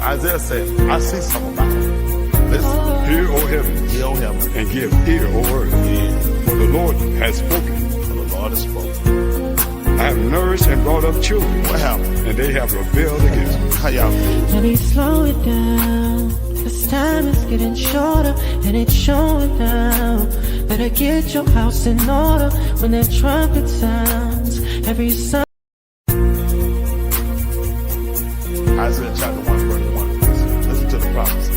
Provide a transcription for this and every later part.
Isaiah said, I see something about it. Listen, Hear, O heavens, hear, O heaven, and give ear, O earth. For the Lord has spoken. for the Lord has spoken. I have nourished and brought up children, What happened? and they have rebelled against me. How y'all feel? Let me slow it down. This time is getting shorter and it's showing now. Better get your house in order when that trumpet sounds. Every song. Isaiah chapter 1, verse 1. Listen to the prophecy.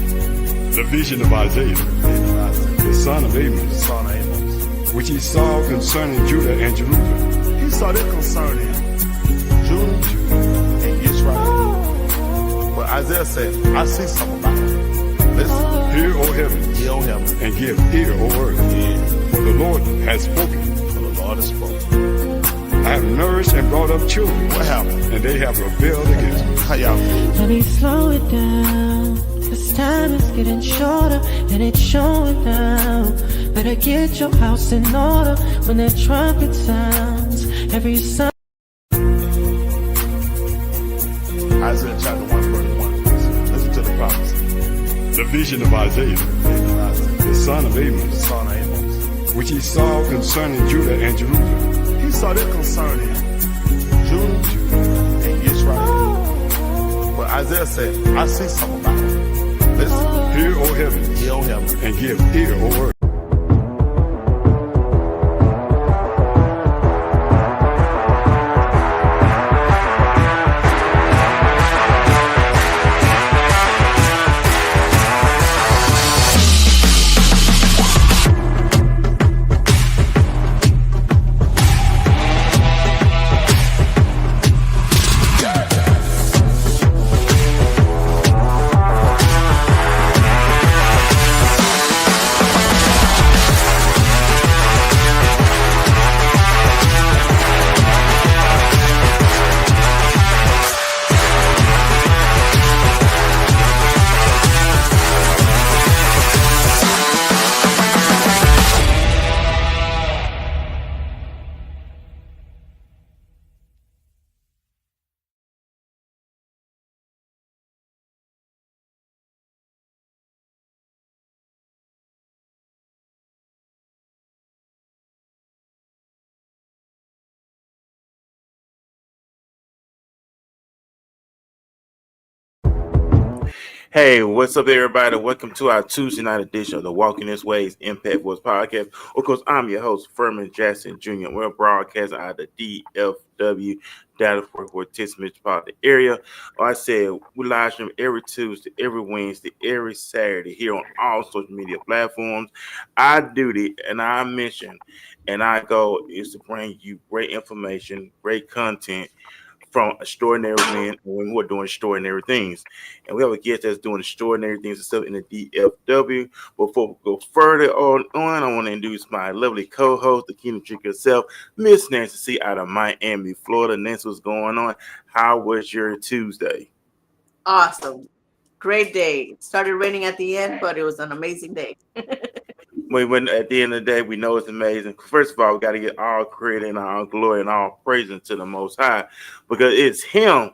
The vision of Isaiah, the son of The Amos, son of Amos. which he saw concerning Judah and Jerusalem. He saw that concerning Judah and Israel. But Isaiah said, I see something about it. Listen, Hear, O heavens, hear, O heaven, and give ear, O earth. For the Lord has spoken. for the Lord has spoken. I have nourished and brought up children, What happened? and they have rebelled against me. How y'all feel? Let me slow it down. This time is getting shorter and it's showing now. Better get your house in order when that trumpet sounds. Every song. Isaiah chapter 1, verse 1. Listen to the prophecy. The vision of Isaiah, the son of The Amos, son of Amos. which he saw concerning Judah and Jerusalem. He saw that concerning Judah and Israel. But Isaiah said, I see something about it. Listen, Hear, O heavens, hear, O heaven, and give ear, O earth. Hey, what's up, everybody? Welcome to our Tuesday night edition of the Walking This Way's Impact Voice podcast. Of course, I'm your host, Furman Jackson Jr. We're broadcasting out of the DFW, Dallas Fort Worth, Texas metropolitan area. Like I said, we live stream every Tuesday, every Wednesday, every Saturday here on all social media platforms. Our duty and our mission and our goal is to bring you great information, great content from extraordinary men and women who are doing extraordinary things. And we have a guest that's doing extraordinary things and stuff in the DFW. Before we go further on, I want to introduce my lovely co-host, the Kingdom Chick herself, Miss Nancy C. out of Miami, Florida. Nancy, what's going on? How was your Tuesday? Awesome. Great day. It started raining at the end, but it was an amazing day. When at the end of the day, we know it's amazing. First of all, we got to get all credit and all glory and all praise to the Most High, because it's Him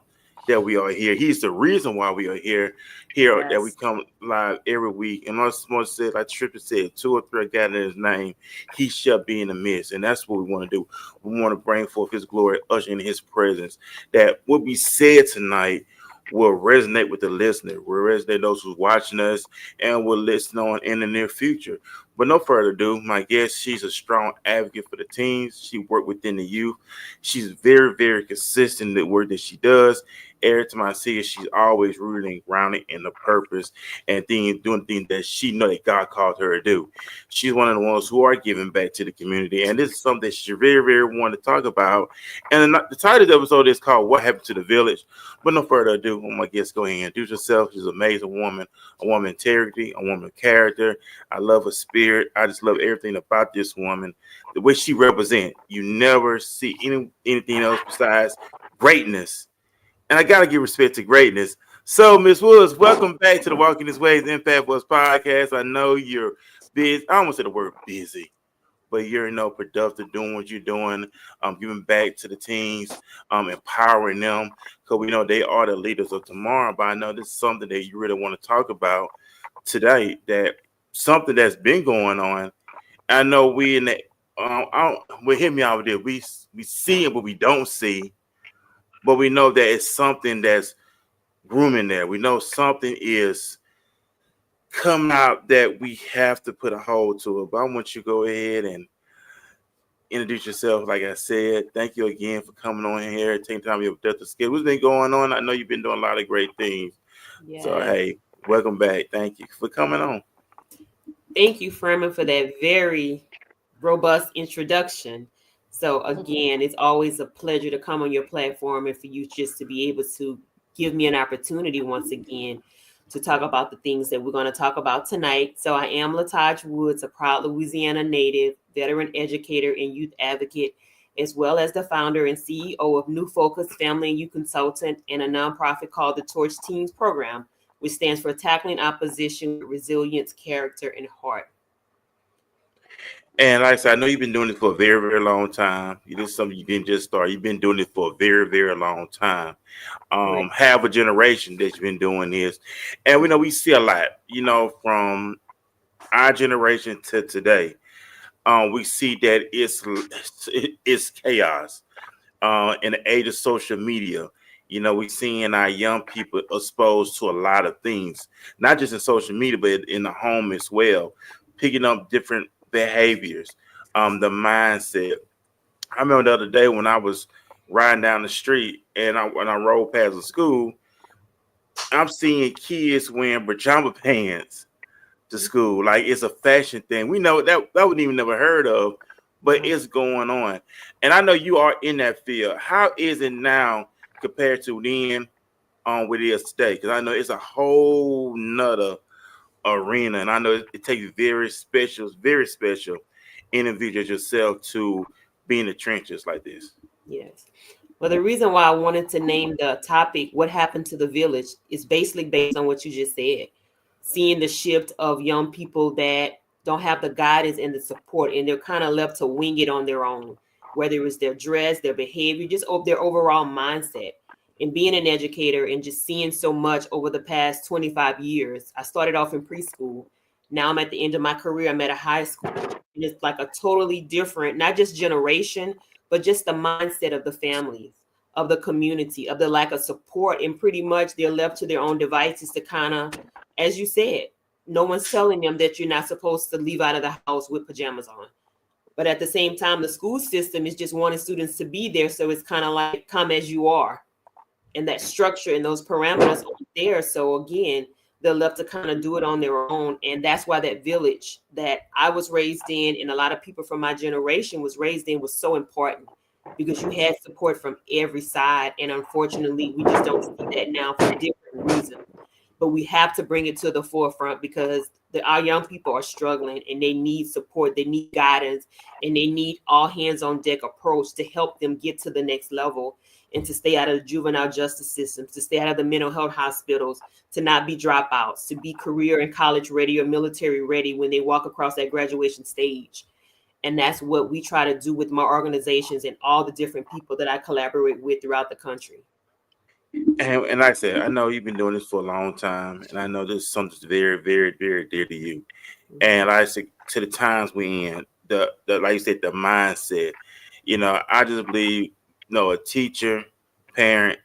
that we are here. He's the reason why we are here. Yes. That we come live every week. And most said, like Trippy said, 2 or 3 are gathered in His name, He shall be in the midst. And that's what we want to do. We want to bring forth His glory, usher in His presence. That what we said tonight will resonate with the listener, will resonate those who's watching us, and will listen on in the near future. But no further ado, my guest, she's a strong advocate for the teens. She worked within the youth. She's very, very consistent in the work that she does. Every time I see her, she's always rooted and grounded in the purpose and doing things that she know that God called her to do. She's one of the ones who are giving back to the community, and this is something that she very, very wanted to talk about. And the title of the episode is called "What Happened to the Village." But no further ado, my guest, go ahead and introduce herself. She's an amazing woman, a woman of integrity, a woman of character. I love her spirit. I just love everything about this woman, the way she represents. You never see anything else besides greatness. And I got to give respect to greatness. So, Miss Woods, welcome back to the Walking This Way's Impact Voice podcast. I know you're busy. I almost said the word busy, but you're productive, doing what you're doing, giving back to the teens, empowering them, because we know they are the leaders of tomorrow. But I know this is something that you really want to talk about today, that something that's been going on. I know we in the well, hear me out there. We see it, but we don't see. But we know that it's something that's grooming there. We know something is coming out that we have to put a hold to it. But I want you to go ahead and introduce yourself. Like I said, thank you again for coming on here, taking time of your productive schedule. What's been going on? I know you've been doing a lot of great things. Yes. So hey, welcome back. Thank you for coming on. Thank you, Furman, for that very robust introduction. So again, it's always a pleasure to come on your platform and for you just to be able to give me an opportunity once again to talk about the things that we're going to talk about tonight. So I am Lontage Woods, a proud Louisiana native, veteran educator and youth advocate, as well as the founder and CEO of New Focus Family and Youth Consultant and a nonprofit called the Torch Teams Program, which stands for Tackling Opposition with Resilience, Character, and Heart. And like I said, I know you've been doing this for a very, very long time. This is something you didn't just start. You've been doing it for a very, very long time. Right. Half a generation that you've been doing this. And we know we see a lot, from our generation to today. We see that it's chaos. In the age of social media, we're seeing our young people exposed to a lot of things, not just in social media, but in the home as well, picking up different behaviors, the mindset. I remember the other day when I was riding down the street and when I rode past a school, I'm seeing kids wearing pajama pants to school. Like it's a fashion thing. We know that wouldn't even never heard of, but it's going on. And I know you are in that field. How is it now compared to then with it is today? Because I know it's a whole nother arena, and I know it takes very special individuals yourself to be in the trenches like this. Yes. Well, the reason why I wanted to name the topic "What Happened to the Village" is basically based on what you just said. Seeing the shift of young people that don't have the guidance and the support, and they're kind of left to wing it on their own, whether it's their dress, their behavior, just their overall mindset. And being an educator and just seeing so much over the past 25 years, I started off in preschool. Now I'm at the end of my career. I'm at a high school. And it's like a totally different, not just generation, but just the mindset of the families, of the community, of the lack of support. And pretty much they're left to their own devices to kind of, as you said, no one's telling them that you're not supposed to leave out of the house with pajamas on. But at the same time, the school system is just wanting students to be there. So it's kind of like come as you are. And that structure and those parameters aren't there. So again, they're left to kind of do it on their own. And that's why that village that I was raised in and a lot of people from my generation was raised in was so important, because you had support from every side. And unfortunately, we just don't see that now for different reasons. But we have to bring it to the forefront because our young people are struggling and they need support, they need guidance, and they need all hands on deck approach to help them get to the next level and to stay out of the juvenile justice systems, to stay out of the mental health hospitals, to not be dropouts, to be career and college ready or military ready when they walk across that graduation stage. And that's what we try to do with my organizations and all the different people that I collaborate with throughout the country. And like I said, I know you've been doing this for a long time, and I know this is something that's very, very, very dear to you. And like I said, to the times we in, the like you said, the mindset. I just believe, a teacher, parent,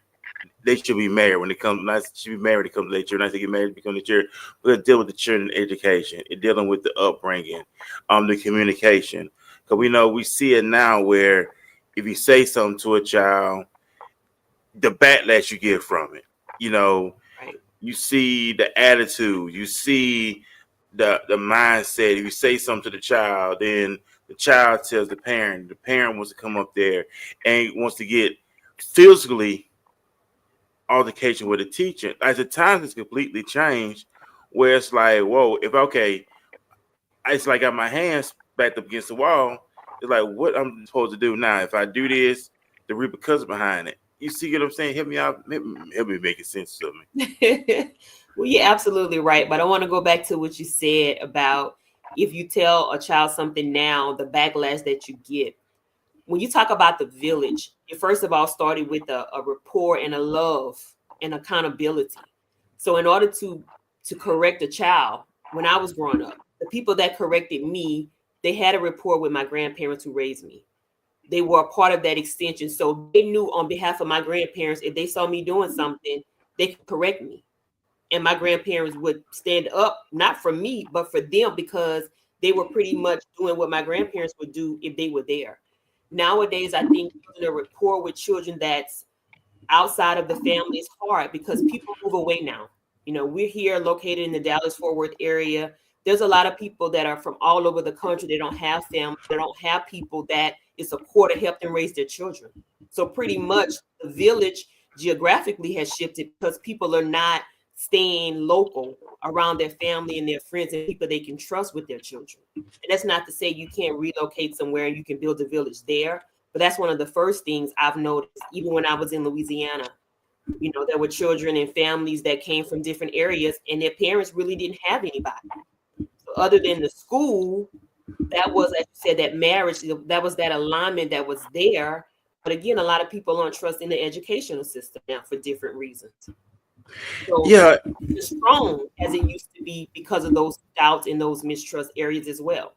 they should be married when it comes. Not should be married when it comes to their children. Not to get married to become the children. We're gonna deal with the children education, and dealing with the upbringing, the communication. Because we see it now where if you say something to a child, the backlash you get from it. Right. You see the attitude, you see the mindset. If you say something to the child, then the child tells the parent wants to come up there and wants to get physically altercation with the teacher. As the times has completely changed, where it's like, whoa, it's like I got my hands backed up against the wall. It's like, what I'm supposed to do now? If I do this, the repercussions behind it. You see what I'm saying? Help me out. Help me make it sense to me. Well, you're absolutely right. But I want to go back to what you said about if you tell a child something now, the backlash that you get. When you talk about the village, it first of all started with a rapport and a love and accountability. So in order to correct a child, when I was growing up, the people that corrected me, they had a rapport with my grandparents who raised me. They were a part of that extension. So they knew on behalf of my grandparents, if they saw me doing something, they could correct me. And my grandparents would stand up, not for me, but for them, because they were pretty much doing what my grandparents would do if they were there. Nowadays, I think building a rapport with children that's outside of the family is hard because people move away now. You know, we're here located in the Dallas-Fort Worth area. There's a lot of people that are from all over the country. They don't have family. They don't have people that is support to help them raise their children. So pretty much the village geographically has shifted because people are not staying local around their family and their friends and people they can trust with their children. And that's not to say you can't relocate somewhere and you can build a village there. But that's one of the first things I've noticed, even when I was in Louisiana. You know, there were children and families that came from different areas and their parents really didn't have anybody. So other than the school, that was, as you said, that marriage, that was that alignment that was there. But again, a lot of people aren't trusting the educational system now for different reasons. So Yeah, it's strong as it used to be because of those doubts and those mistrust areas as well.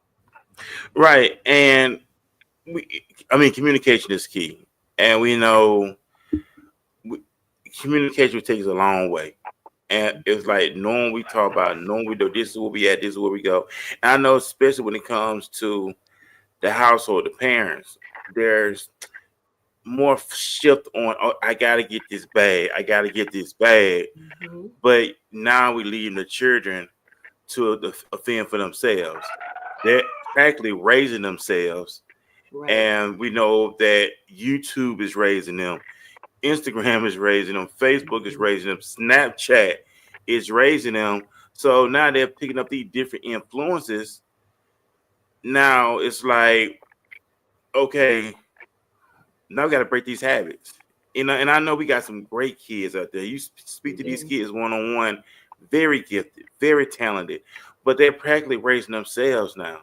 right. And I mean, communication is key, and we know communication takes a long way. And it's like knowing we talk about, knowing we do this is where we at, this is where we go. And I know, especially when it comes to the household, the parents, there's more shift on. Oh, I gotta get this bag. I gotta get this bag. Mm-hmm. But now we leaving the children to fend for themselves. They're practically raising themselves. Right. And we know that YouTube is raising them, Instagram is raising them, Facebook is raising them, Snapchat is raising them. So now they're picking up these different influences. Now it's like, okay, now we got to break these habits. You know, and I know we got some great kids out there. You speak to these kids one-on-one, very gifted, very talented, but they're practically raising themselves now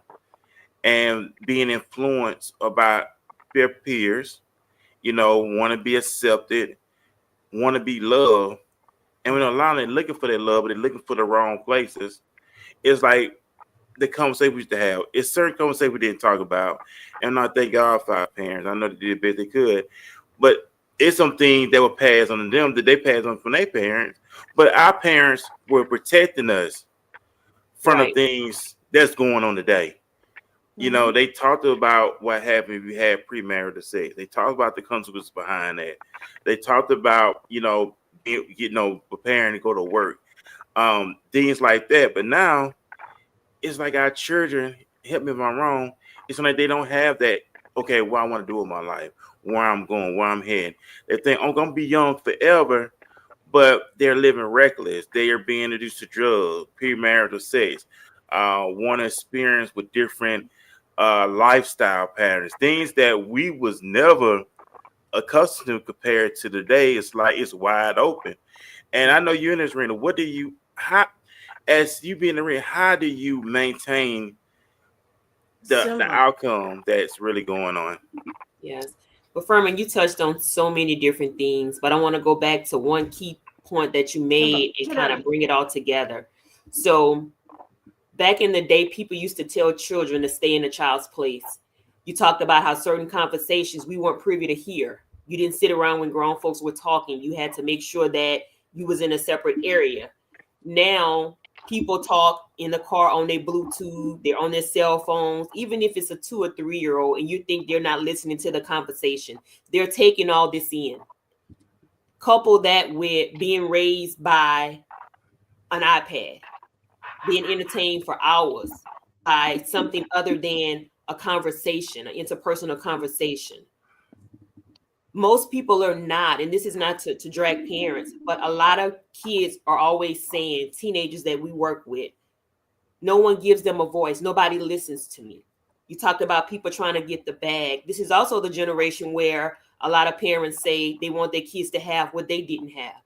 and being influenced by their peers, you know, want to be accepted, want to be loved. And when a lot of them looking for that love, but they're looking for the wrong places, it's like the conversation we used to have. It's certain conversations we didn't talk about. And I thank God for our parents. I know they did the best they could. But it's some things that were passed on to them that they passed on from their parents. But our parents were protecting us from the things that's going on today. You know, they talked about what happened if you had premarital sex. They talked about the consequences behind that. They talked about, preparing to go to work, things like that. But now it's like our children, help me if I'm wrong, it's like they don't have that, okay, what I want to do with my life, where I'm going, where I'm heading. They think, I'm going to be young forever, but they're living reckless. They are being introduced to drugs, premarital sex, want to experience with different lifestyle patterns, things that we was never accustomed to compared to today. It's like it's wide open. And I know you're in this arena. As you being in the arena, how do you maintain the outcome that's really going on? Yes. But Furman, you touched on so many different things, but I want to go back to one key point that you made and kind of bring it all together. So back in the day, people used to tell children to stay in a child's place. You talked about how certain conversations we weren't privy to hear. You didn't sit around when grown folks were talking. You had to make sure that you was in a separate area. Now, people talk in the car on their Bluetooth, they're on their cell phones, even if it's a 2 or 3 year old and you think they're not listening to the conversation, they're taking all this in. Couple that with being raised by an iPad, being entertained for hours by something other than a conversation, an interpersonal conversation. Most people are not, and this is not to drag parents, but a lot of kids are always saying, teenagers that we work with, no one gives them a voice. Nobody listens to me. You talked about people trying to get the bag. This is also the generation where a lot of parents say they want their kids to have what they didn't have,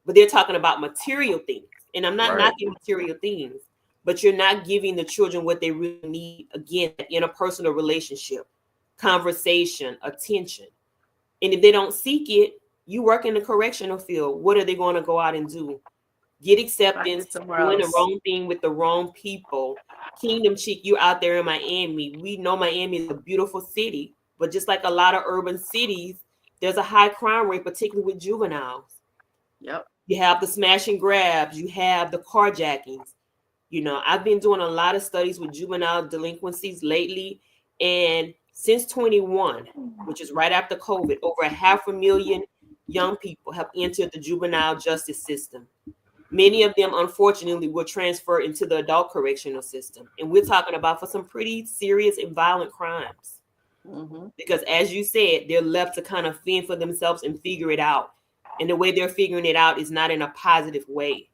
but they're talking about material things. And I'm not knocking material things, but you're not giving the children what they really need. Again, interpersonal relationship, conversation, attention. And if they don't seek it, you work in the correctional field. What are they going to go out and do? Get acceptance, somewhere doing the else. wrong thing with the wrong people. Kingdom Chick, you out there in Miami. We know Miami is a beautiful city, but just like a lot of urban cities, there's a high crime rate, particularly with juveniles. Yep. You have the smash and grabs, you have the carjackings. You know, I've been doing a lot of studies with juvenile delinquencies lately, and since 21, which is right after COVID, over 500,000 young people have entered the juvenile justice system. Many of them, unfortunately, will transfer into the adult correctional system. And we're talking about for some pretty serious and violent crimes. Mm-hmm. Because as you said, they're left to kind of fend for themselves and figure it out. And the way they're figuring it out is not in a positive way.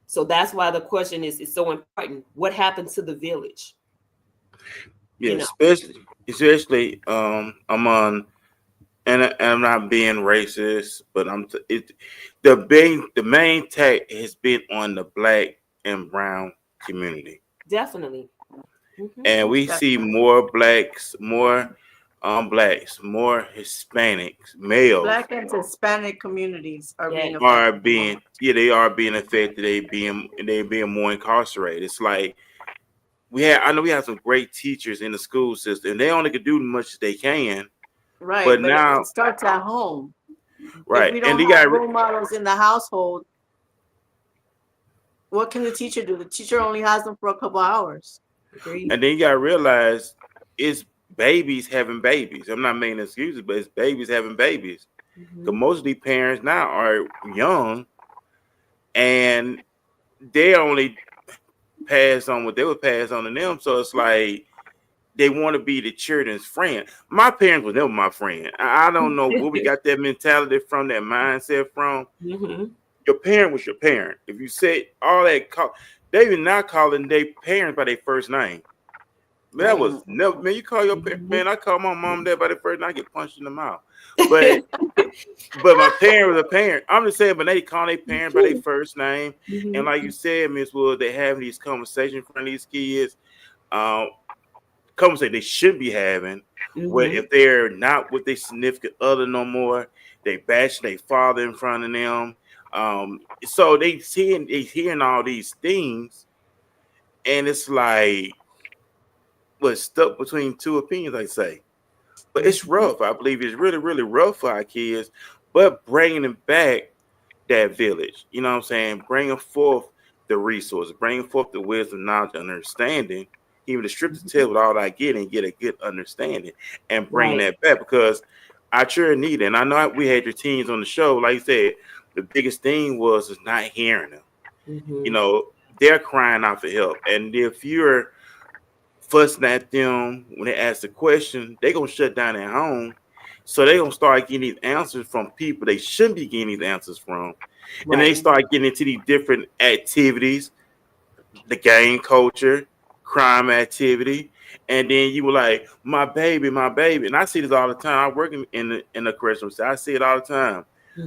So that's why the question is so important. What happened to the village? Yeah, You know. especially I'm on, and I'm not being racist, but the main tag has been on the Black and brown community. Definitely. And we see more blacks, more blacks, more Hispanics, males Black and Hispanic communities are being are affected. being they are being affected. They being more incarcerated. It's like I know we have some great teachers in the school system. They only can do as much as they can. Right, But but now, it starts at home. right, If we and don't they have got role models in the household, what can the teacher do? The teacher only has them for a couple hours. Agreed. and then you got to realize it's babies having babies. I'm not making excuses, but it's babies having babies. Because most of these parents now are young, and they only pass on what they would pass on to them. So it's like they want to be the children's friend. My parents were never my friend. I don't know where we got that mentality from, that mindset from. Mm-hmm. Your parent was your parent. If you said all that, they even not calling their parents by their first name. That was never, man. You call your parent, man. I call my mom and dad by their first name. I get punched in the mouth. But my parent was a parent. I'm just saying, but they call their parent by their first name. And like you said, Miss Wood, they having these conversations in front of these kids. Conversation they should be having. Where if they're not with their significant other no more, they bash their father in front of them. So they hearing all these things, and it's like stuck between two opinions, I say. But it's rough. I believe it's really, really rough for our kids. But bringing them back that village, you know what I'm saying? Bringing forth the resources, bringing forth the wisdom, knowledge, and understanding. Even the scriptures tell with all I get and get a good understanding and bring that back, because I sure need it. And I know we had your teens on the show. Like you said, the biggest thing is not hearing them. You know, they're crying out for help. And if you're fussing at them when they ask the question, they're going to shut down at home. So they're going to start getting these answers from people they shouldn't be getting these answers from. And they start getting into these different activities, the gang culture, crime activity. And then you were like, my baby. And I see this all the time. I work in the correctional center. I see it all the time.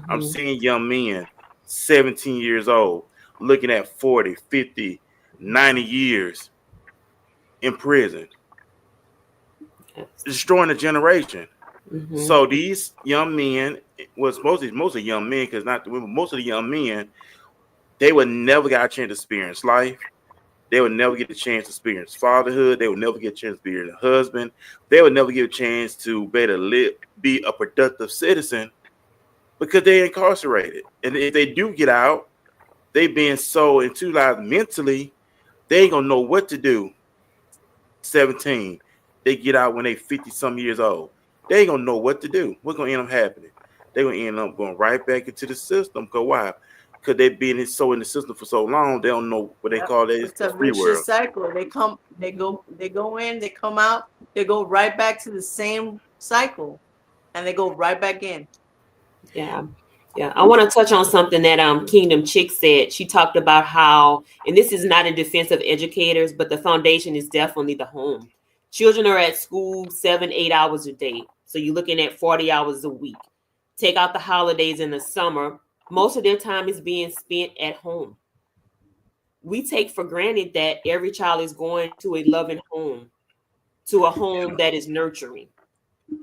I'm seeing young men, 17 years old, looking at 40, 50, 90 years in prison, destroying a generation. So these young men, mostly young men, because not the women, most of the young men, they would never get a chance to experience life. They would never get a chance to experience fatherhood. They would never get a chance to be a husband. They would never get a chance to be a productive citizen, because they're incarcerated. And if they do get out, they being so into life mentally, they ain't gonna know what to do. 17, they get out when they 50 some years old. They ain't gonna know what to do. What's gonna end up happening? They're gonna end up going right back into the system. Because why? Because they've been so in the system for so long, they don't know what they call it. It's a free vicious world. cycle. They go in, they come out, they go right back to the same cycle, and they go right back in. Yeah. I want to touch on something that Kingdom Chick said. She talked about how, and this is not in defense of educators, but the foundation is definitely the home. Children are at school 7-8 hours a day. So you're looking at 40 hours a week. Take out the holidays in the summer. Most of their time is being spent at home. we take for granted that every child is going to a loving home, to a home that is nurturing.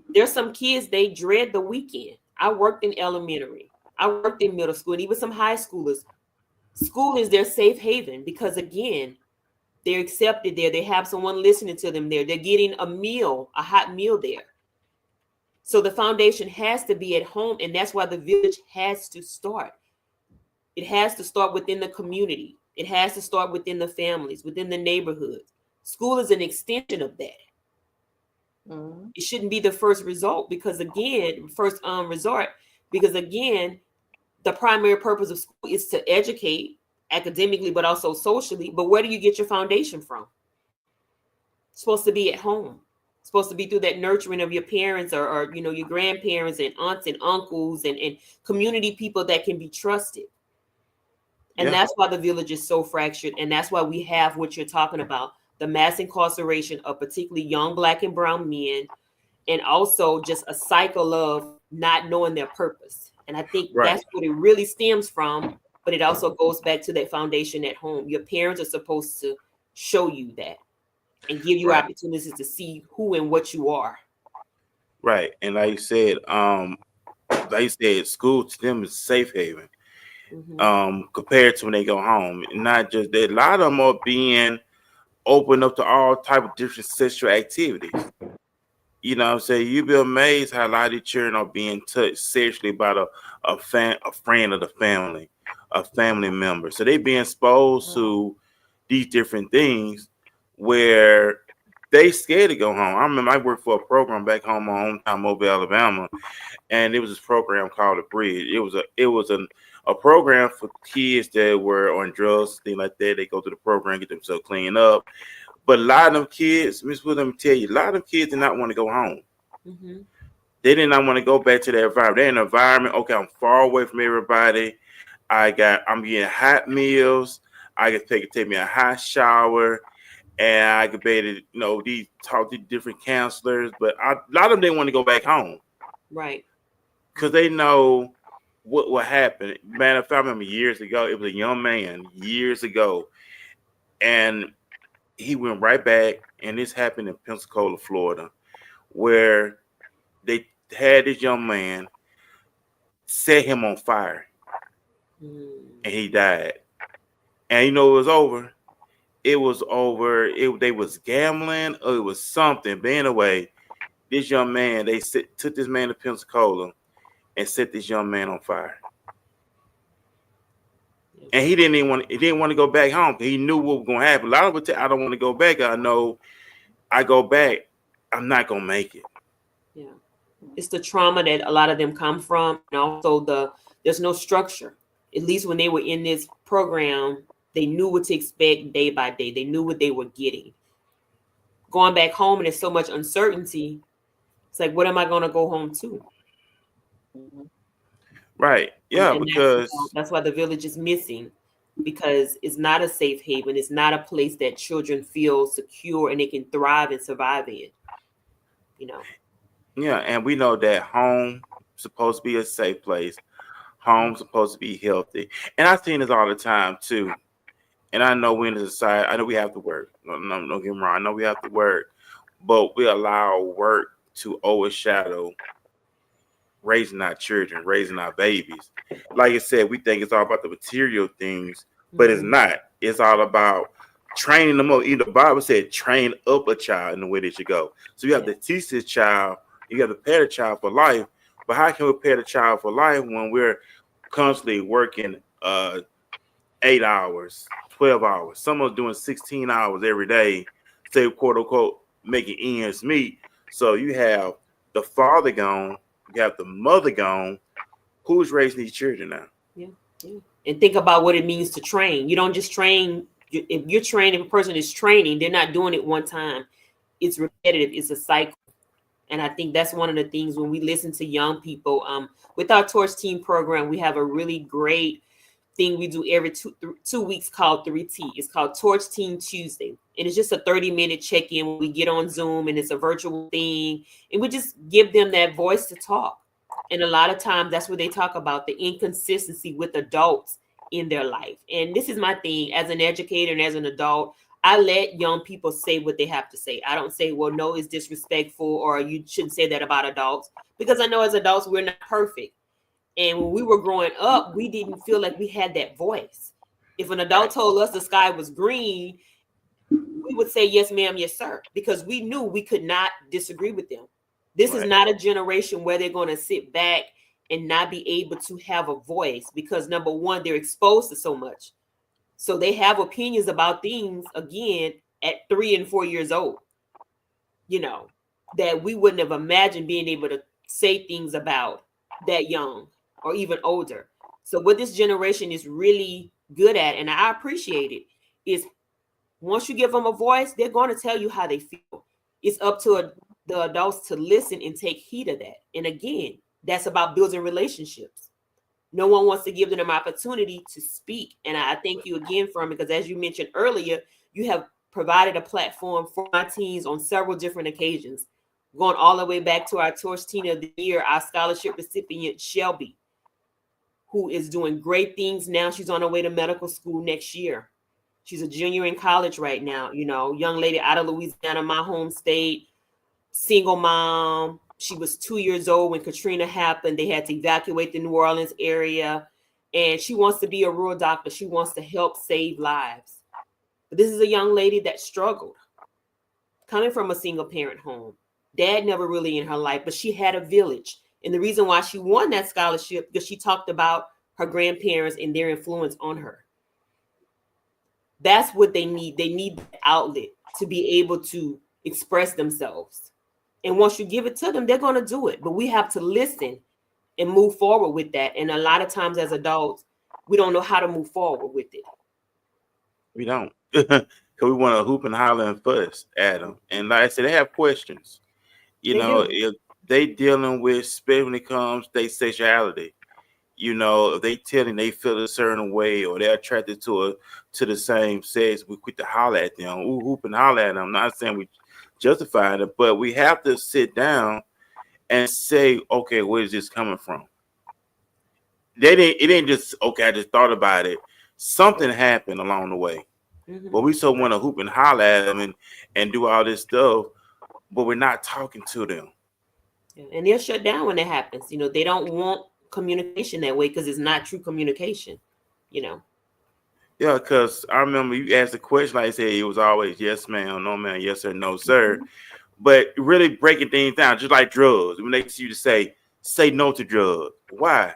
There's some kids, they dread the weekend. I worked in elementary, I worked in middle school, and even some high schoolers. School is their safe haven because, again, they're accepted there. They have someone listening to them there. They're getting a meal, a hot meal there. So the foundation has to be at home, and that's why the village has to start. It has to start within the community. It has to start within the families, within the neighborhoods. School is an extension of that. Mhm. It shouldn't be the first result because, again, resort, because, again, the primary purpose of school is to educate academically, but also socially. But where do you get your foundation from? It's supposed to be at home. It's supposed to be through that nurturing of your parents or your grandparents and aunts and uncles and community people that can be trusted. And Yeah. that's why the village is so fractured. And that's why we have what you're talking about, the mass incarceration of particularly young Black and brown men, and also just a cycle of not knowing their purpose. And I think Right. that's what it really stems from. But it also goes back to that foundation at home. Your parents are supposed to show you that and give you Right. opportunities to see who and what you are. Right. And like you said, school to them is safe haven. Compared to when they go home. Not just that, a lot of them are being opened up to all type of different sexual activities. You know what I'm saying? You'd be amazed how a lot of these children are being touched sexually by a friend of the family, a family member. So they being exposed to these different things where they scared to go home. I remember I worked for a program back home on hometown Mobile, Alabama, and it was this program called The Bridge. It was a program for kids that were on drugs, things like that. They go to the program, get themselves cleaned up. But a lot of them kids, Miss Wood, let me tell you, a lot of them kids did not want to go home. They did not want to go back to their environment. They're in an environment, okay, I'm far away from everybody. I'm getting hot meals. I can take me a hot shower, and I could be able to, talk to different counselors. But a lot of them didn't want to go back home. Right. Because they know what happened. Man, if I remember years ago, it was a young man years ago, and he went right back, and this happened in Pensacola, Florida, where they had this young man set him on fire, and he died. And it was over. It was over. They was gambling, or it was something. But anyway, this young man, took this man to Pensacola and set this young man on fire. And he didn't want to go back home because he knew what was going to happen. A lot of people I don't want to go back. I know I go back, I'm not going to make it. Yeah. It's the trauma that a lot of them come from. And also there's no structure. At least when they were in this program, they knew what to expect day by day. They knew what they were getting. Going back home and there's so much uncertainty. It's like, what am I going to go home to? Right. Yeah, and because that's why the village is missing, because it's not a safe haven. It's not a place that children feel secure and they can thrive and survive in. Yeah, and we know that home supposed to be a safe place. Home's supposed to be healthy. And I've seen this all the time too. And I know we in the society, I know we have to work. No, don't get me wrong. I know we have to work, but we allow work to overshadow raising our children, raising our babies. Like I said, we think it's all about the material things, but it's not. It's all about training them up. Even the Bible said, train up a child in the way they should go. So you have to teach this child, you have to prepare the child for life. But how can we prepare the child for life when we're constantly working 8 hours, 12 hours? Some are doing 16 hours every day, say, quote unquote, making ends meet. So you have the father gone, you have the mother gone. Who's raising these children now? Yeah. And think about what it means to train. You don't just train. If you're training, if a person is training, they're not doing it one time. It's repetitive. It's a cycle. And I think that's one of the things when we listen to young people. With our Torch Team program, we have a really great thing we do every 2 weeks called 3T. It's called Torch Team Tuesday. And it's just a 30-minute check-in when we get on Zoom, and it's a virtual thing. And we just give them that voice to talk. And a lot of times that's what they talk about, the inconsistency with adults in their life. And this is my thing as an educator and as an adult. I let young people say what they have to say. I don't say, well, no, it's disrespectful, or you shouldn't say that about adults, because I know as adults, we're not perfect. And when we were growing up, we didn't feel like we had that voice. If an adult told us the sky was green, we would say, yes, ma'am, yes, sir, because we knew we could not disagree with them. This is not a generation where they're going to sit back and not be able to have a voice, because number one, they're exposed to so much. So they have opinions about things, again, at 3 and 4 years old, you know, that we wouldn't have imagined being able to say things about that young or even older. So what this generation is really good at, and I appreciate it, is once you give them a voice, they're going to tell you how they feel. It's up to the adults to listen and take heed of that. And again, that's about building relationships. No one wants to give them an opportunity to speak. And I thank you again for it, because as you mentioned earlier, you have provided a platform for my teens on several different occasions, going all the way back to our Torch Teen of the Year, our scholarship recipient, Shelby, who is doing great things now. She's on her way to medical school next year. She's a junior in college right now, you know, young lady out of Louisiana, my home state, single mom. She was 2 years old when Katrina happened. They had to evacuate the New Orleans area, and she wants to be a rural doctor. She wants to help save lives. But this is a young lady that struggled, coming from a single parent home. Dad never really in her life, but she had a village. And the reason why she won that scholarship, because she talked about her grandparents and their influence on her. That's what they need. They need the outlet to be able to express themselves. And once you give it to them, they're going to do it. But we have to listen and move forward with that. And a lot of times as adults, we don't know how to move forward with it. We don't. Because we want to hoop and holler and fuss at them. And like I said, they have questions. You know, if they dealing with, especially when it comes to their sexuality, you know, if they telling they feel a certain way, or they're attracted to the same sex, we quit to holler at them. Ooh, hoop and holler at them. I'm not saying we justify it, but we have to sit down and say, okay, where is this coming from? It ain't just, okay, I just thought about it. Something happened along the way. Mm-hmm. But we so want to hoop and holler at them and do all this stuff, but we're not talking to them. And they'll shut down when it happens. You know, they don't want communication that way, because it's not true communication, you know. Yeah, because I remember you asked the question, like I said, it was always yes, ma'am, no, ma'am, yes, sir, no, sir. But really breaking things down, just like drugs. When they ask you to say no to drugs. Why?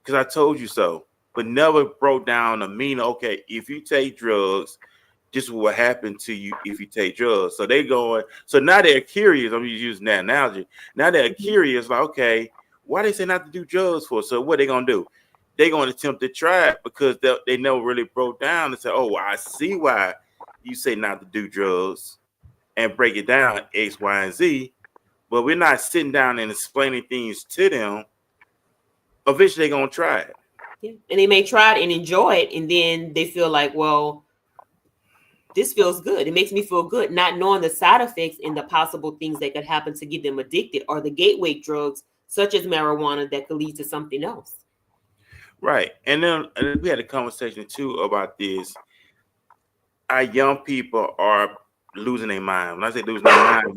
Because I told you so. But never broke down the meaning. Okay, if you take drugs, this is what happened to you if you take drugs. So they going, so now they're curious. I'm just using that analogy. Now they're curious, like, okay, why they say not to do drugs for? So what they gonna do? They're gonna attempt to try it, because they never really broke down and say, oh, I see why you say not to do drugs, and break it down X, Y, and Z. But we're not sitting down and explaining things to them. Eventually they're gonna try it. Yeah. And they may try it and enjoy it, and then they feel like, well, this feels good. It makes me feel good, not knowing the side effects and the possible things that could happen to get them addicted, or the gateway drugs such as marijuana that could lead to something else. Right. And then we had a conversation too about this. Our young people are losing their mind. When I say losing their mind,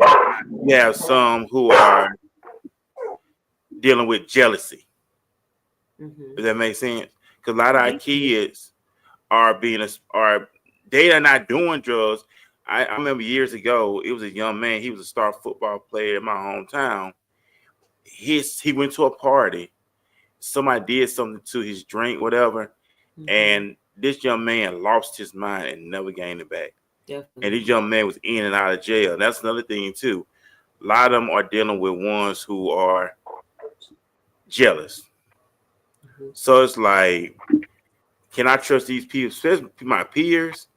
we have some who are dealing with jealousy. Mm-hmm. Does that make sense? Because a lot of our kids they are not doing drugs. I remember years ago, it was a young man. He was a star football player in my hometown. He went to a party. Somebody did something to his drink, whatever. Mm-hmm. And this young man lost his mind and never gained it back. Definitely. And this young man was in and out of jail. That's another thing too. A lot of them are dealing with ones who are jealous. Mm-hmm. So it's like, can I trust these people, especially my peers?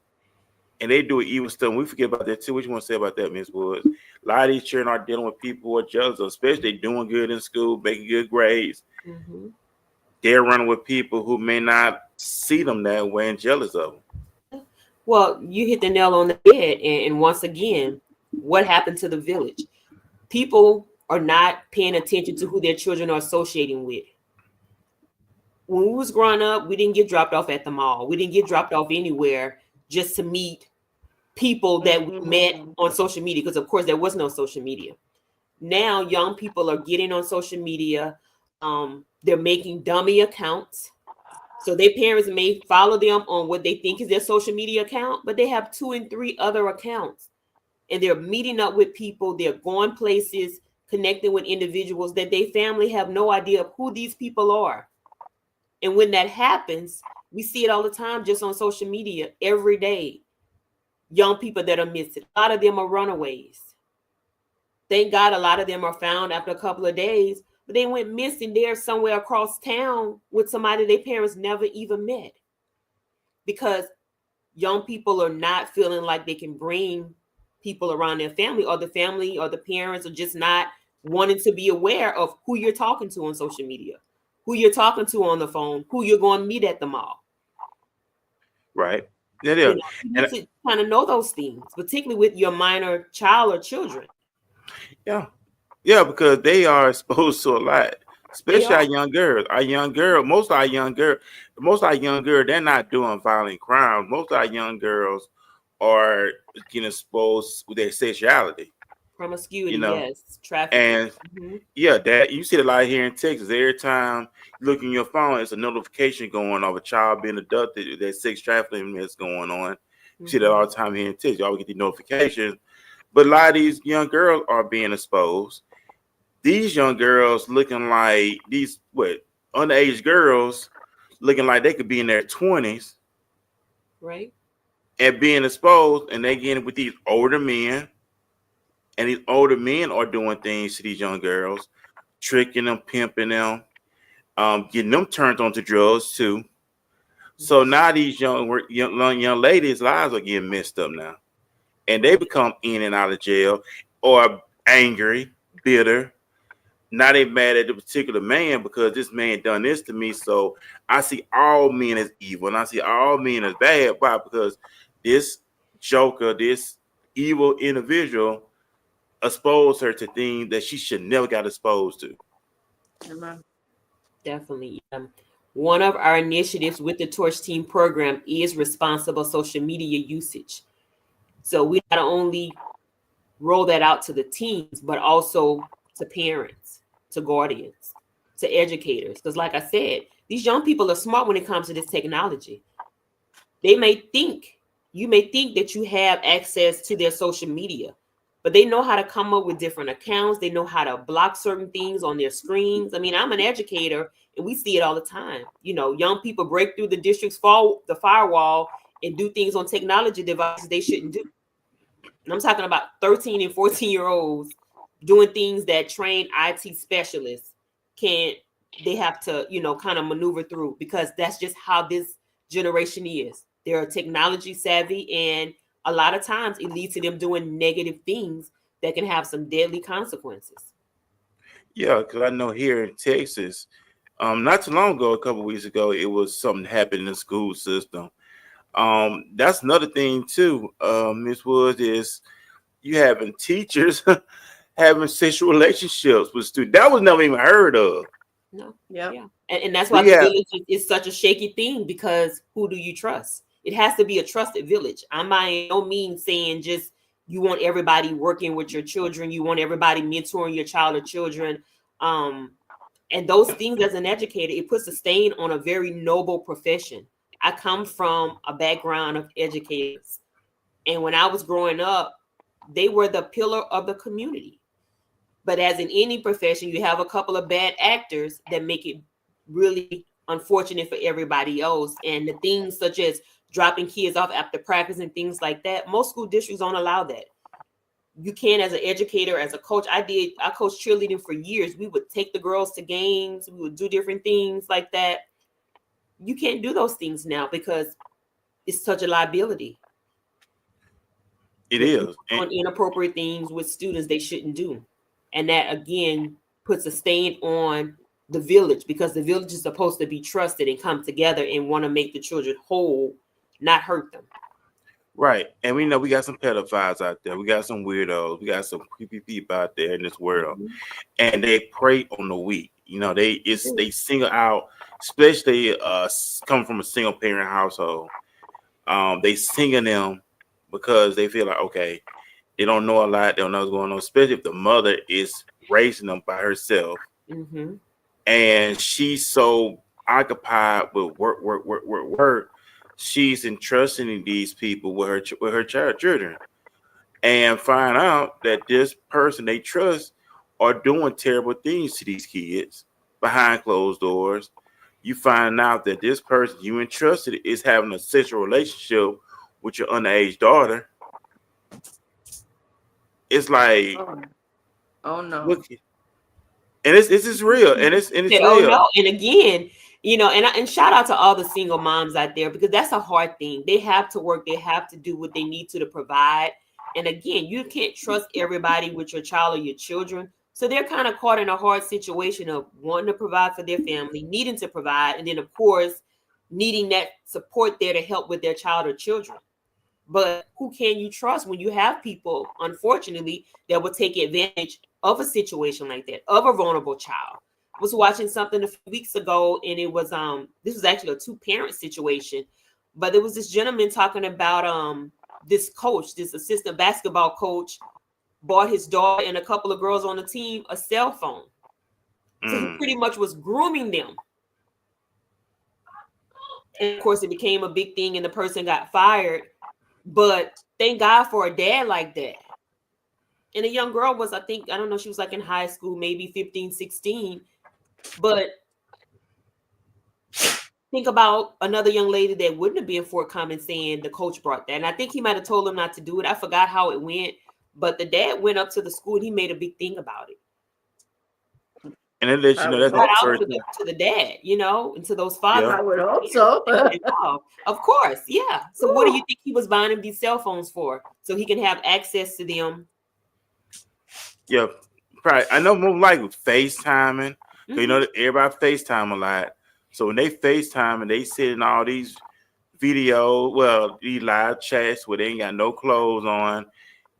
And they do evil stuff. We forget about that too. What you want to say about that, Ms. Woods? A lot of these children are dealing with people who are jealous, especially doing good in school, making good grades. Mm-hmm. They're running with people who may not see them that way and jealous of them. Well, you hit the nail on the head. And once again, what happened to the village? People are not paying attention to who their children are associating with. when we was growing up, we didn't get dropped off at the mall. We didn't get dropped off anywhere just to meet people that we met on social media, because of course there was no social media. Now young people are getting on social media. They're making dummy accounts. So their parents may follow them on what they think is their social media account, but they have 2 and 3 other accounts. And they're meeting up with people, they're going places, connecting with individuals that they family have no idea of who these people are. And when that happens, we see it all the time just on social media every day. Young people that are missing. A lot of them are runaways. Thank God a lot of them are found after a couple of days, but they went missing there somewhere across town with somebody their parents never even met, because young people are not feeling like they can bring people around their family, or the parents are just not wanting to be aware of who you're talking to on social media, who you're talking to on the phone, who you're going to meet at the mall. Right. Yeah, yeah. You know, you need to kind of know those things, particularly with your minor child or children. Yeah. Yeah, because they are exposed to a lot, especially our young girls. Most of our young girls, they're not doing violent crimes. Most of our young girls are getting exposed with their sexuality. Promiscuity, You know, yes. Trafficking. and yeah, that you see it a lot here in Texas. Every time you look in your phone, it's a notification going of a child being abducted. That sex trafficking that's going on. You see that all the time here in Texas. You always get these notifications. But a lot of these young girls are being exposed. These young girls looking like these underage girls looking like they could be in their 20s, right? And being exposed, and they getting with these older men. And these older men are doing things to these young girls, tricking them, pimping them, getting them turned on to drugs too. So now these young ladies' lives are getting messed up now. And they become in and out of jail, or angry, bitter. Now they mad at the particular man because this man done this to me. So I see all men as evil, and I see all men as bad. Why? Because this joker, this evil individual, expose her to things that she should never got exposed to. Definitely. One of our initiatives with the Torch Team program is responsible social media usage. So we not only roll that out to the teens, but also to parents, to guardians, to educators. Because like I said, these young people are smart when it comes to this technology. You may think that you have access to their social media, but they know how to come up with different accounts. They know how to block certain things on their screens. I mean, I'm an educator and we see it all the time. You know, young people break through the district's the firewall and do things on technology devices they shouldn't do. And I'm talking about 13 and 14-year-olds doing things that trained IT specialists they have to, kind of maneuver through, because that's just how this generation is. They're technology savvy, and a lot of times it leads to them doing negative things that can have some deadly consequences. Yeah, because I know here in Texas, not too long ago, a couple of weeks ago, it was something happened in the school system. That's another thing too, Ms. Woods, is you having teachers having sexual relationships with students. That was never even heard of. No. Yeah. And that's why the village is such a shaky thing, because who do you trust? It has to be a trusted village. I'm by no means saying just you want everybody working with your children. You want everybody mentoring your child or children. And those things, as an educator, it puts a stain on a very noble profession. I come from a background of educators. And when I was growing up, they were the pillar of the community. But as in any profession, you have a couple of bad actors that make it really unfortunate for everybody else. And the things such as dropping kids off after practice and things like that, most school districts don't allow that. You can, as an educator, as a coach, I coached cheerleading for years. We would take the girls to games. We would do different things like that. You can't do those things now because it's such a liability. It is. On inappropriate things with students they shouldn't do. And that, again, puts a stain on the village, because the village is supposed to be trusted and come together and want to make the children whole, not hurt them. Right. And we know we got some pedophiles out there. We got some weirdos. We got some creepy people out there in this world. And they prey on the weak. they single out, especially coming from a single parent household. They singing them because they feel like, okay, they don't know a lot, they don't know what's going on, especially if the mother is raising them by herself, and she's so occupied with work. She's entrusting these people with her children, and find out that this person they trust are doing terrible things to these kids behind closed doors. You find out that this person you entrusted is having a sexual relationship with your underage daughter. It's like, oh no. look, and it's just real, and it's Oh real. no! And again, and shout out to all the single moms out there, because that's a hard thing. They have to work. They have to do what they need to provide. And again, you can't trust everybody with your child or your children. So they're kind of caught in a hard situation of wanting to provide for their family, needing to provide, and then of course needing that support there to help with their child or children. But who can you trust when you have people, unfortunately, that will take advantage of a situation like that, of a vulnerable child? I was watching something a few weeks ago, and it was this was actually a 2-parent situation, but there was this gentleman talking about this coach, this assistant basketball coach, bought his daughter and a couple of girls on the team a cell phone. So he pretty much was grooming them. And of course, it became a big thing, and the person got fired. But thank God for a dad like that. And the young girl was, I don't know, she was like in high school, maybe 15, 16. But think about another young lady that wouldn't have been forthcoming saying the coach brought that. And I think he might have told him not to do it. I forgot how it went. But the dad went up to the school and he made a big thing about it. And it lets you know that's Shout the out first to the dad, and to those fathers. I would hope so. Of course, yeah. So what do you think he was buying him these cell phones for? So he can have access to them. Yeah, probably. I know more like FaceTiming. You know, everybody FaceTime a lot. So when they FaceTime and they sit in all these these live chats where they ain't got no clothes on,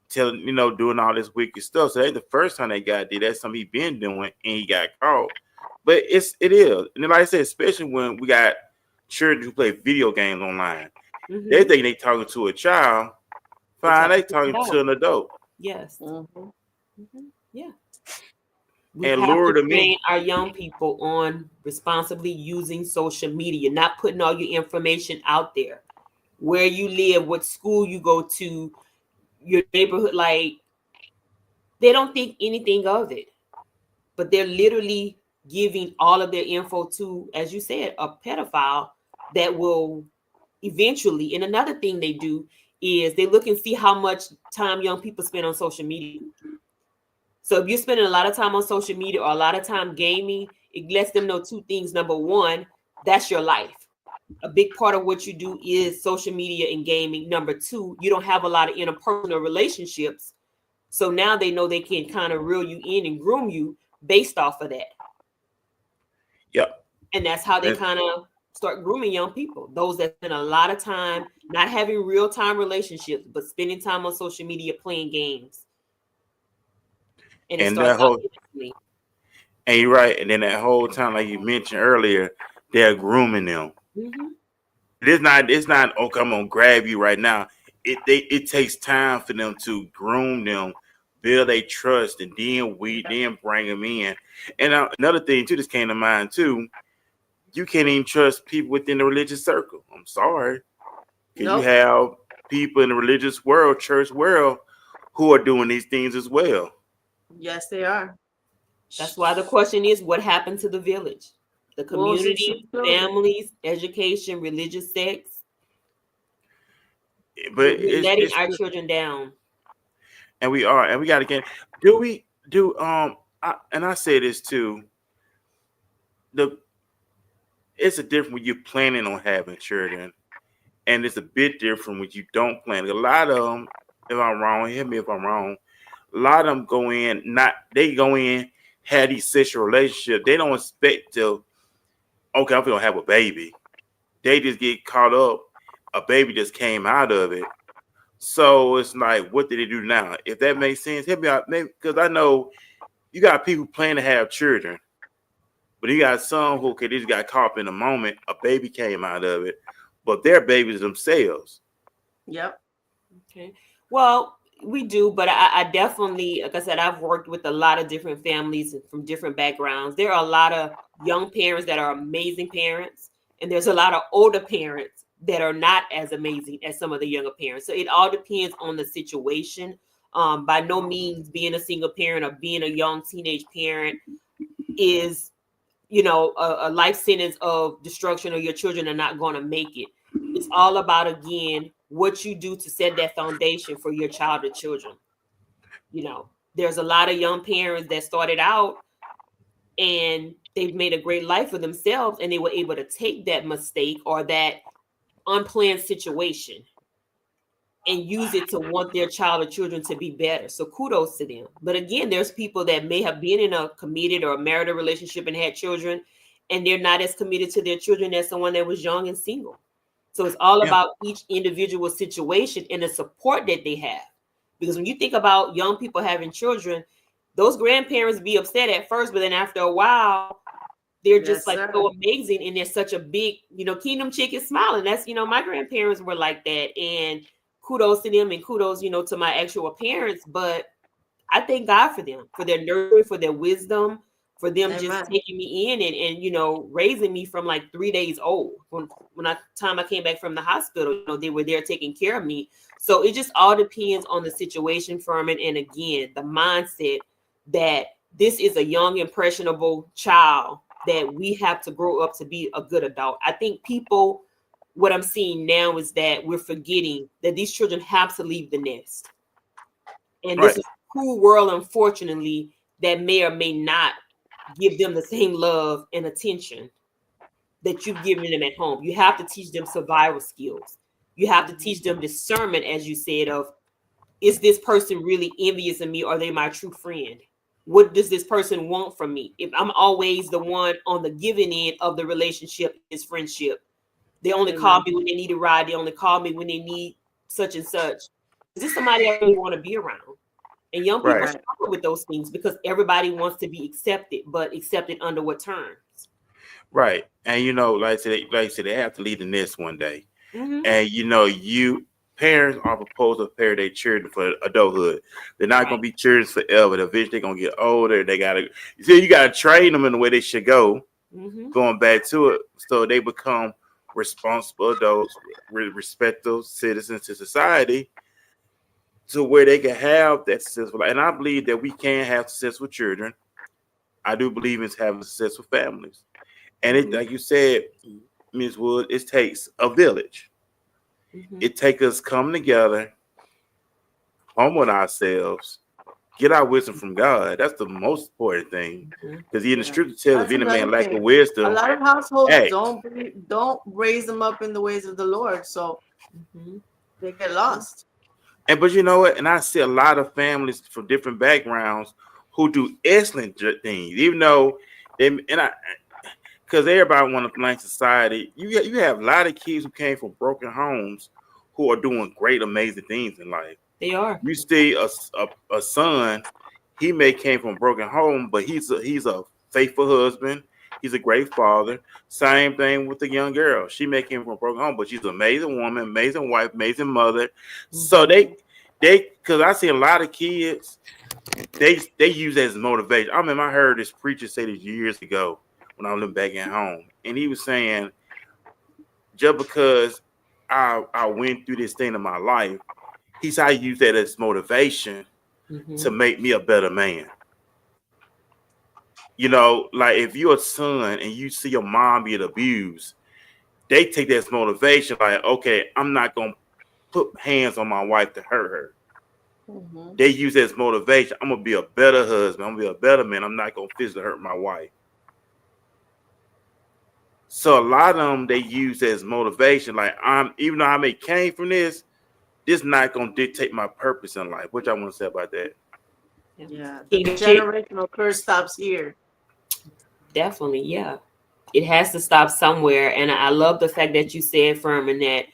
doing all this wicked stuff. So that ain't the first time they got did. That's something he been doing and he got caught. But it is. And then, like I said, especially when we got children who play video games online. They think they talking to a child. Fine, they talking to an adult. Yes. Yeah. We And have lure to them train in. our young people on responsibly using social media, not putting all your information out there. Where you live, what school you go to, your neighborhood, like they don't think anything of it. But they're literally giving all of their info to, as you said, a pedophile that will eventually. And another thing they do is they look and see how much time young people spend on social media. So if you're spending a lot of time on social media or a lot of time gaming, it lets them know 2 things. Number one, that's your life. A big part of what you do is social media and gaming. Number 2, you don't have a lot of interpersonal relationships. So now they know they can kind of reel you in and groom you based off of that. Yep. And that's how they kind of start grooming young people. Those that spend a lot of time not having real-time relationships, but spending time on social media playing games. And it starts out innocently. And you're right. And then that whole time, like you mentioned earlier, they're grooming them. It's not, okay, I'm gonna grab you right now. It takes time for them to groom them, build a trust, and then bring them in. And another thing too, this came to mind too. You can't even trust people within the religious circle. I'm sorry, because you have people in the religious world, church world, who are doing these things as well. Yes, they are. That's why the question is, what happened to the village? The community, families, education, religious sects. But we're letting our children down. And we got to get. I say this too. It's a different when you're planning on having children, and it's a bit different when you don't plan. A lot of them, if I'm wrong, hit me if I'm wrong. A lot of them go in, have these sexual relationships. They don't expect to, okay, I'm gonna have a baby. They just get caught up. A baby just came out of it. So it's like, what did they do now? If that makes sense, hit me out, maybe, because I know you got people planning to have children, But you got some who they just got caught up in a moment. A baby came out of it, but they're babies themselves. Yep. Okay. Well, we do, but I definitely, like I said, I've worked with a lot of different families from different backgrounds. There are a lot of young parents that are amazing parents, and there's a lot of older parents that are not as amazing as some of the younger parents. So it all depends on the situation. By no means being a single parent or being a young teenage parent is, a life sentence of destruction, or your children are not going to make it. It's all about, again, what you do to set that foundation for your child or children. There's a lot of young parents that started out and they've made a great life for themselves, and they were able to take that mistake or that unplanned situation and use it to want their child or children to be better. So kudos to them. But again, there's people that may have been in a committed or a marital relationship and had children, and they're not as committed to their children as someone that was young and single. So it's all about each individual situation and the support that they have. Because when you think about young people having children, those grandparents be upset at first, but then after a while, they're just so amazing, and they're such a big, kingdom chicken smiling. That's, my grandparents were like that, and kudos to them, and kudos, to my actual parents. But I thank God for them, for their nurturing, for their wisdom, for them just taking me in and raising me from like 3 days old. When I came back from the hospital, they were there taking care of me. So it just all depends on the situation, Furman. And again, the mindset that this is a young, impressionable child that we have to grow up to be a good adult. I think what I'm seeing now is that we're forgetting that these children have to leave the nest. And this is a cruel world, unfortunately, that may or may not give them the same love and attention that you've given them at home. You have to teach them survival skills. You have to teach them discernment, as you said, of, is this person really envious of me, or are they my true friend? What does this person want from me? If I'm always the one on the giving end of the relationship, is friendship. They only call me when they need a ride. They only call me when they need such and such. Is this somebody I really want to be around? And young people struggle with those things because everybody wants to be accepted, but accepted under what terms? Right. And like I said, they have to leave the nest one day. Mm-hmm. And parents are supposed to prepare their children for adulthood. They're not going to be children forever. Eventually they're going to get older. You got to train them in the way they should go. Mm-hmm. Going back to it, so they become responsible adults, respectful citizens to society, to where they can have that successful life. And I believe that we can have successful children. I do believe in having successful families. And it, like you said, Ms. Wood, it takes a village. Mm-hmm. It takes us coming together, humble ourselves, get our wisdom from God. That's the most important thing. Because in the scripture tells, if any man lack of wisdom, a lot of households don't raise them up in the ways of the Lord, so they get lost. But you know what? And I see a lot of families from different backgrounds who do excellent things, even though because everybody want to blame society. You have a lot of kids who came from broken homes who are doing great, amazing things in life. They are. You see a son, he may came from a broken home, but he's a faithful husband. He's a great father. Same thing with the young girl. She may came from a broken home, but she's an amazing woman, amazing wife, amazing mother. Mm-hmm. So because I see a lot of kids, they use that as motivation. I remember I heard this preacher say this years ago when I lived back at home, and he was saying, just because I went through this thing in my life, I use that as motivation to make me a better man. Like if you're a son and you see your mom being abused, they take that as motivation. Like, okay, I'm not going to put hands on my wife to hurt her. Mm-hmm. They use that as motivation. I'm going to be a better husband. I'm going to be a better man. I'm not going to physically hurt my wife. So a lot of them, they use that as motivation. Like, even though I may came from this is not going to dictate my purpose in life. What y'all want to say about that? Yeah, the generational curse stops here. Definitely, yeah. It has to stop somewhere. And I love the fact that you said, Furman, that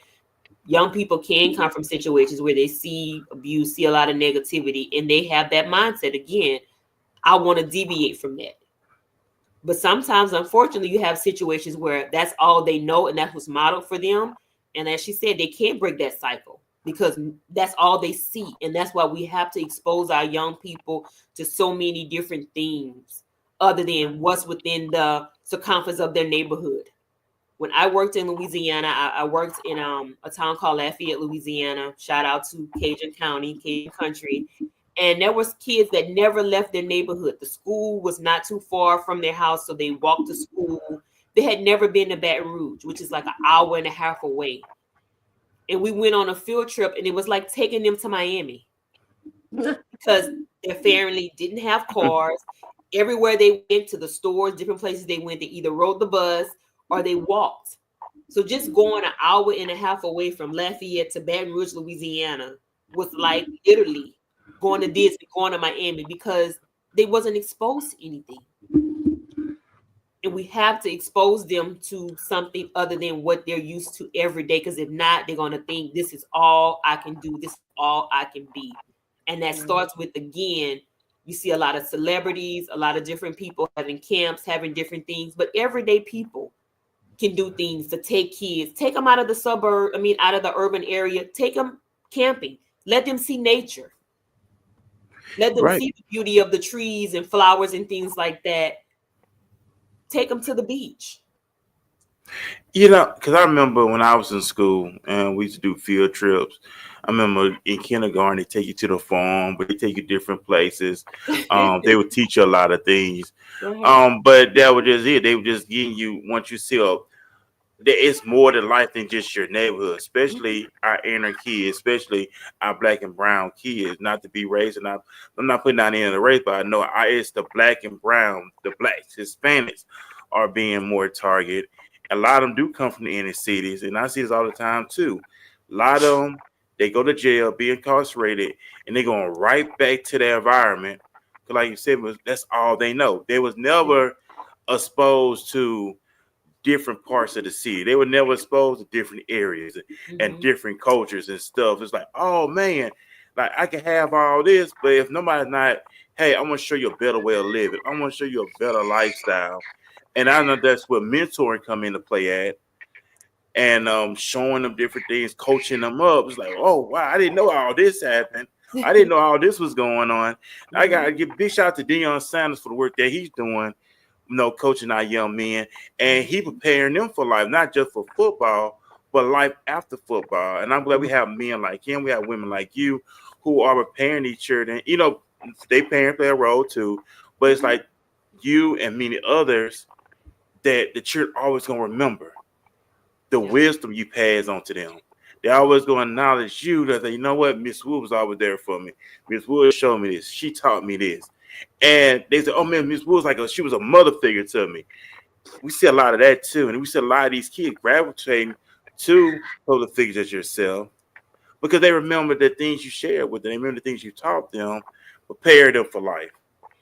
young people can come from situations where they see abuse, see a lot of negativity, and they have that mindset. Again, I want to deviate from that. But sometimes, unfortunately, you have situations where that's all they know and that's what's modeled for them. And as she said, they can't break that cycle because that's all they see. And that's why we have to expose our young people to so many different things other than what's within the circumference of their neighborhood. When I worked in Louisiana, I worked in a town called Lafayette, Louisiana. Shout out to Cajun County, Cajun Country. And there was kids that never left their neighborhood. The school was not too far from their house, so they walked to school. They had never been to Baton Rouge, which is like an hour and a half away. And we went on a field trip, and it was like taking them to Miami because their family didn't have cars. Everywhere they went, to the stores, different places they went, they either rode the bus or they walked. So just going an hour and a half away from Lafayette to Baton Rouge, Louisiana was like literally going to Disney, going to Miami, because they wasn't exposed to anything. And we have to expose them to something other than what they're used to every day. Because if not, they're going to think this is all I can do. This is all I can be. And that starts with, again, you see a lot of celebrities, a lot of different people having camps, having different things. But everyday people can do things to take kids, take them out of the suburb, out of the urban area, take them camping, let them see nature. Let them see the beauty of the trees and flowers and things like that. Take them to the beach. Because I remember when I was in school and we used to do field trips. I remember in kindergarten, they take you to the farm, but they take you different places. They would teach you a lot of things. But that was just it. They were just getting you, once you see it's more to life than just your neighborhood, especially our inner kids, especially our black and brown kids. Not to be racist, and I'm not putting down any of the race, but I know it's the black and brown, the blacks, Hispanics are being more targeted. A lot of them do come from the inner cities, and I see this all the time too. A lot of them, they go to jail, be incarcerated, and they're going right back to their environment. Because like you said, that's all they know. They was never exposed to different parts of the city. They were never exposed to different areas and different cultures and stuff. It's like, oh man, like I can have all this, but if nobody's not, hey, I'm gonna show you a better way of living. I'm gonna show you a better lifestyle. And I know that's where mentoring come into play at. And showing them different things, coaching them up. It's like, oh wow, I didn't know all this happened. I didn't know all this was going on. I gotta give big shout out to Deion Sanders for the work that he's doing, coaching our young men, and he preparing them for life, not just for football, but life after football. And I'm glad we have men like him, we have women like you who are preparing each other. And they parents play a role too, but it's like you and many others that the church always gonna remember the wisdom you pass on to them. They always gonna acknowledge you, that you know what, Miss Wood was always there for me. Miss Wood showed me this. She taught me this. And they said, oh man, Miss Wood was she was a mother figure to me. We see a lot of that too. And we see a lot of these kids gravitating to other figures as yourself because they remember the things you shared with them. They remember the things you taught them, prepare them for life,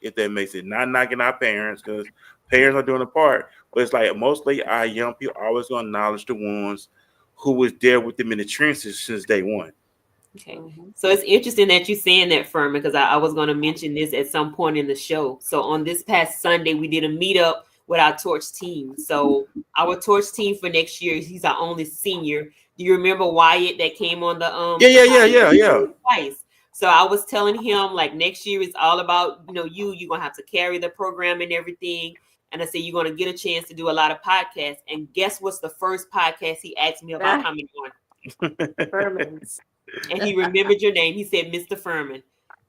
if that makes it. Not knocking our parents, because parents are doing a part. But it's like mostly our young people always going to acknowledge the ones who was there with them in the trenches since day one. Okay. So it's interesting that you're saying that, Furman, because I was going to mention this at some point in the show. So on this past Sunday, we did a meetup with our torch team. So our torch team for next year, he's our only senior. Do you remember Wyatt that came on the Yeah. Twice. So I was telling him, like, next year is all about, you're going to have to carry the program and everything. And I said, you're going to get a chance to do a lot of podcasts. And guess what's the first podcast he asked me about coming on? Furman's. And he remembered your name. He said, Mr. Furman.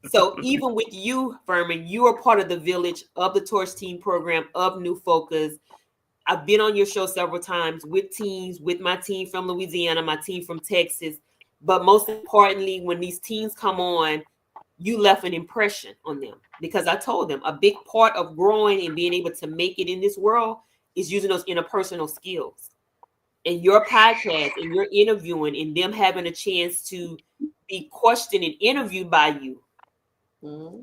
So even with you, Furman, you are part of the village of the Torch Team program of New Focus. I've been on your show several times with teams, with my team from Louisiana, my team from Texas. But most importantly, when these teams come on, you left an impression on them, because I told them a big part of growing and being able to make it in this world is using those interpersonal skills. And your podcast and your interviewing and them having a chance to be questioned and interviewed by you. Mm-hmm.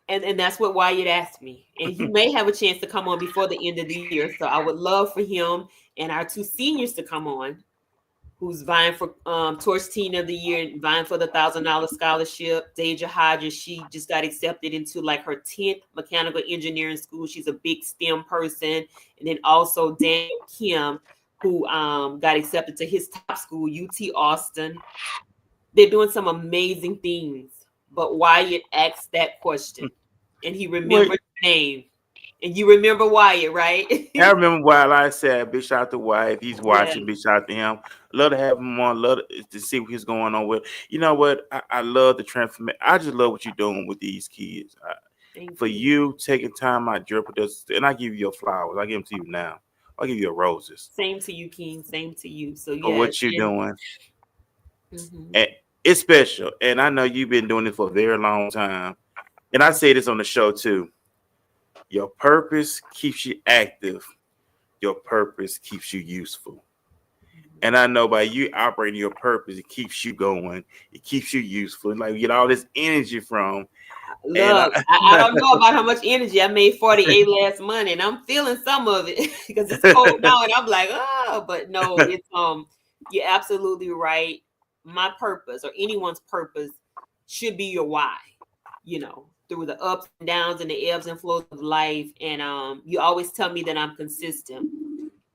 And that's what Wyatt asked me. And he may have a chance to come on before the end of the year. So I would love for him and our two seniors to come on. who's vying for Torch Teen of the Year and vying for the $1,000 scholarship. Deja Hodges, she just got accepted into like her 10th mechanical engineering school. She's a big STEM person. And then also Daniel Kim, who got accepted to his top school, UT Austin. They're doing some amazing things. But Wyatt asked that question, and he remembered the name. And you remember Wyatt, right? I remember while I said, big shout out to Wyatt. If he's watching, Yeah. big shout out to him. Love to have him on. Love to see what he's going on with. You know what? I love the transformation. I just love what you're doing with these kids. For you taking time out your production, and I give you your flowers. I give them to you now. I'll give you your roses. Same to you, King. Same to you. So For yeah, what you're doing. Mm-hmm. And it's special. And I know you've been doing it for a very long time. And I say this on the show too. Your purpose keeps you active. Your purpose keeps you useful. And I know by you operating your purpose, it keeps you going. It keeps you useful. Like you get all this energy from. Look, I don't know about how much energy. I made 48 last month, and I'm feeling some of it because it's cold now, and I'm like, oh, but no, it's you're absolutely right. My purpose or anyone's purpose should be your why, you know, through the ups and downs and the ebbs and flows of life. And you always tell me that I'm consistent.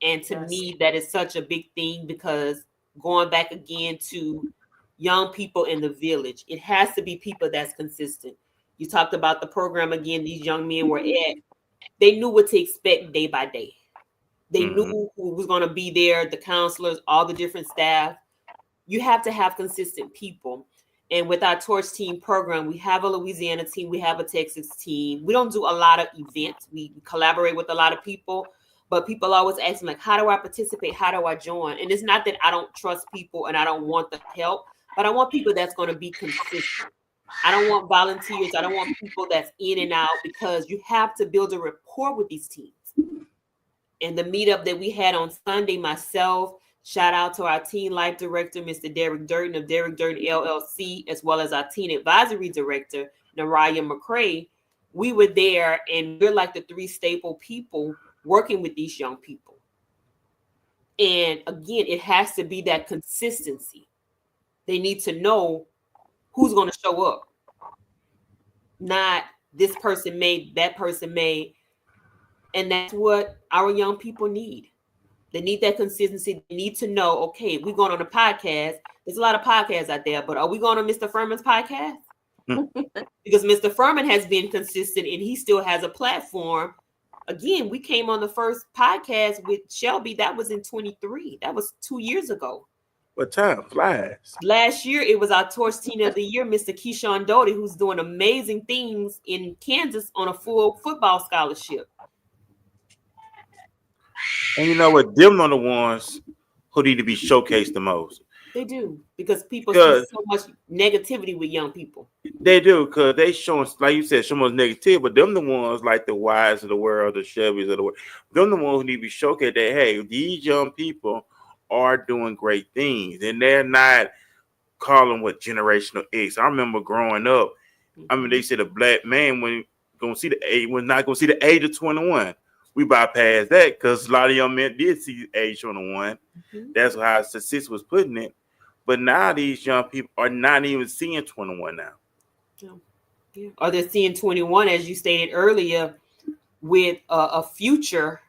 And to me, that is such a big thing because going back again to young people in the village, it has to be people that's consistent. You talked about the program again, these young men were at, they knew what to expect day by day. They knew who was going to be there, the counselors, all the different staff. You have to have consistent people. And with our Torch Team program, we have a Louisiana team, we have a Texas team. We don't do a lot of events. We collaborate with a lot of people, but people always ask me, like, how do I participate? How do I join? And it's not that I don't trust people and I don't want the help, but I want people that's going to be consistent. I don't want volunteers. I don't want people that's in and out because you have to build a rapport with these teams. And the meetup that we had on Sunday, myself, shout out to our teen life director, Mr. Derek Durden of Derek Durden LLC, as well as our teen advisory director, Naraya McCrae. We were there and we're like the three staple people working with these young people. And again, it has to be that consistency. They need to know who's going to show up. Not this person may, that person may. And that's what our young people need. They need that consistency. They need to know, okay, we're going on a podcast. There's a lot of podcasts out there, but are we going on Mr. Furman's podcast? Because Mr. Furman has been consistent and he still has a platform. Again, we came on the first podcast with Shelby. That was in 23. That was 2 years ago. But time flies. Last year, it was our Torch Teen of the Year, Mr. Keyshawn Doty, who's doing amazing things in Kansas on a full football scholarship. And you know what? Them are the ones who need to be showcased the most. They do, because people see so much negativity with young people. They do, because they showing, like you said, so much negativity, but them the ones like the Wise of the world, the Chevys of the world. Them the ones who need to be showcased that, hey, these young people are doing great things, and they're not calling what generational X. I remember growing up. I mean, they said a black man when going to see the age was not going to see the age of 21. We bypassed that because a lot of young men did see age 21. That's how statistics was putting it. But now these young people are not even seeing 21 now. Yeah. Or they're seeing 21, as you stated earlier, with a future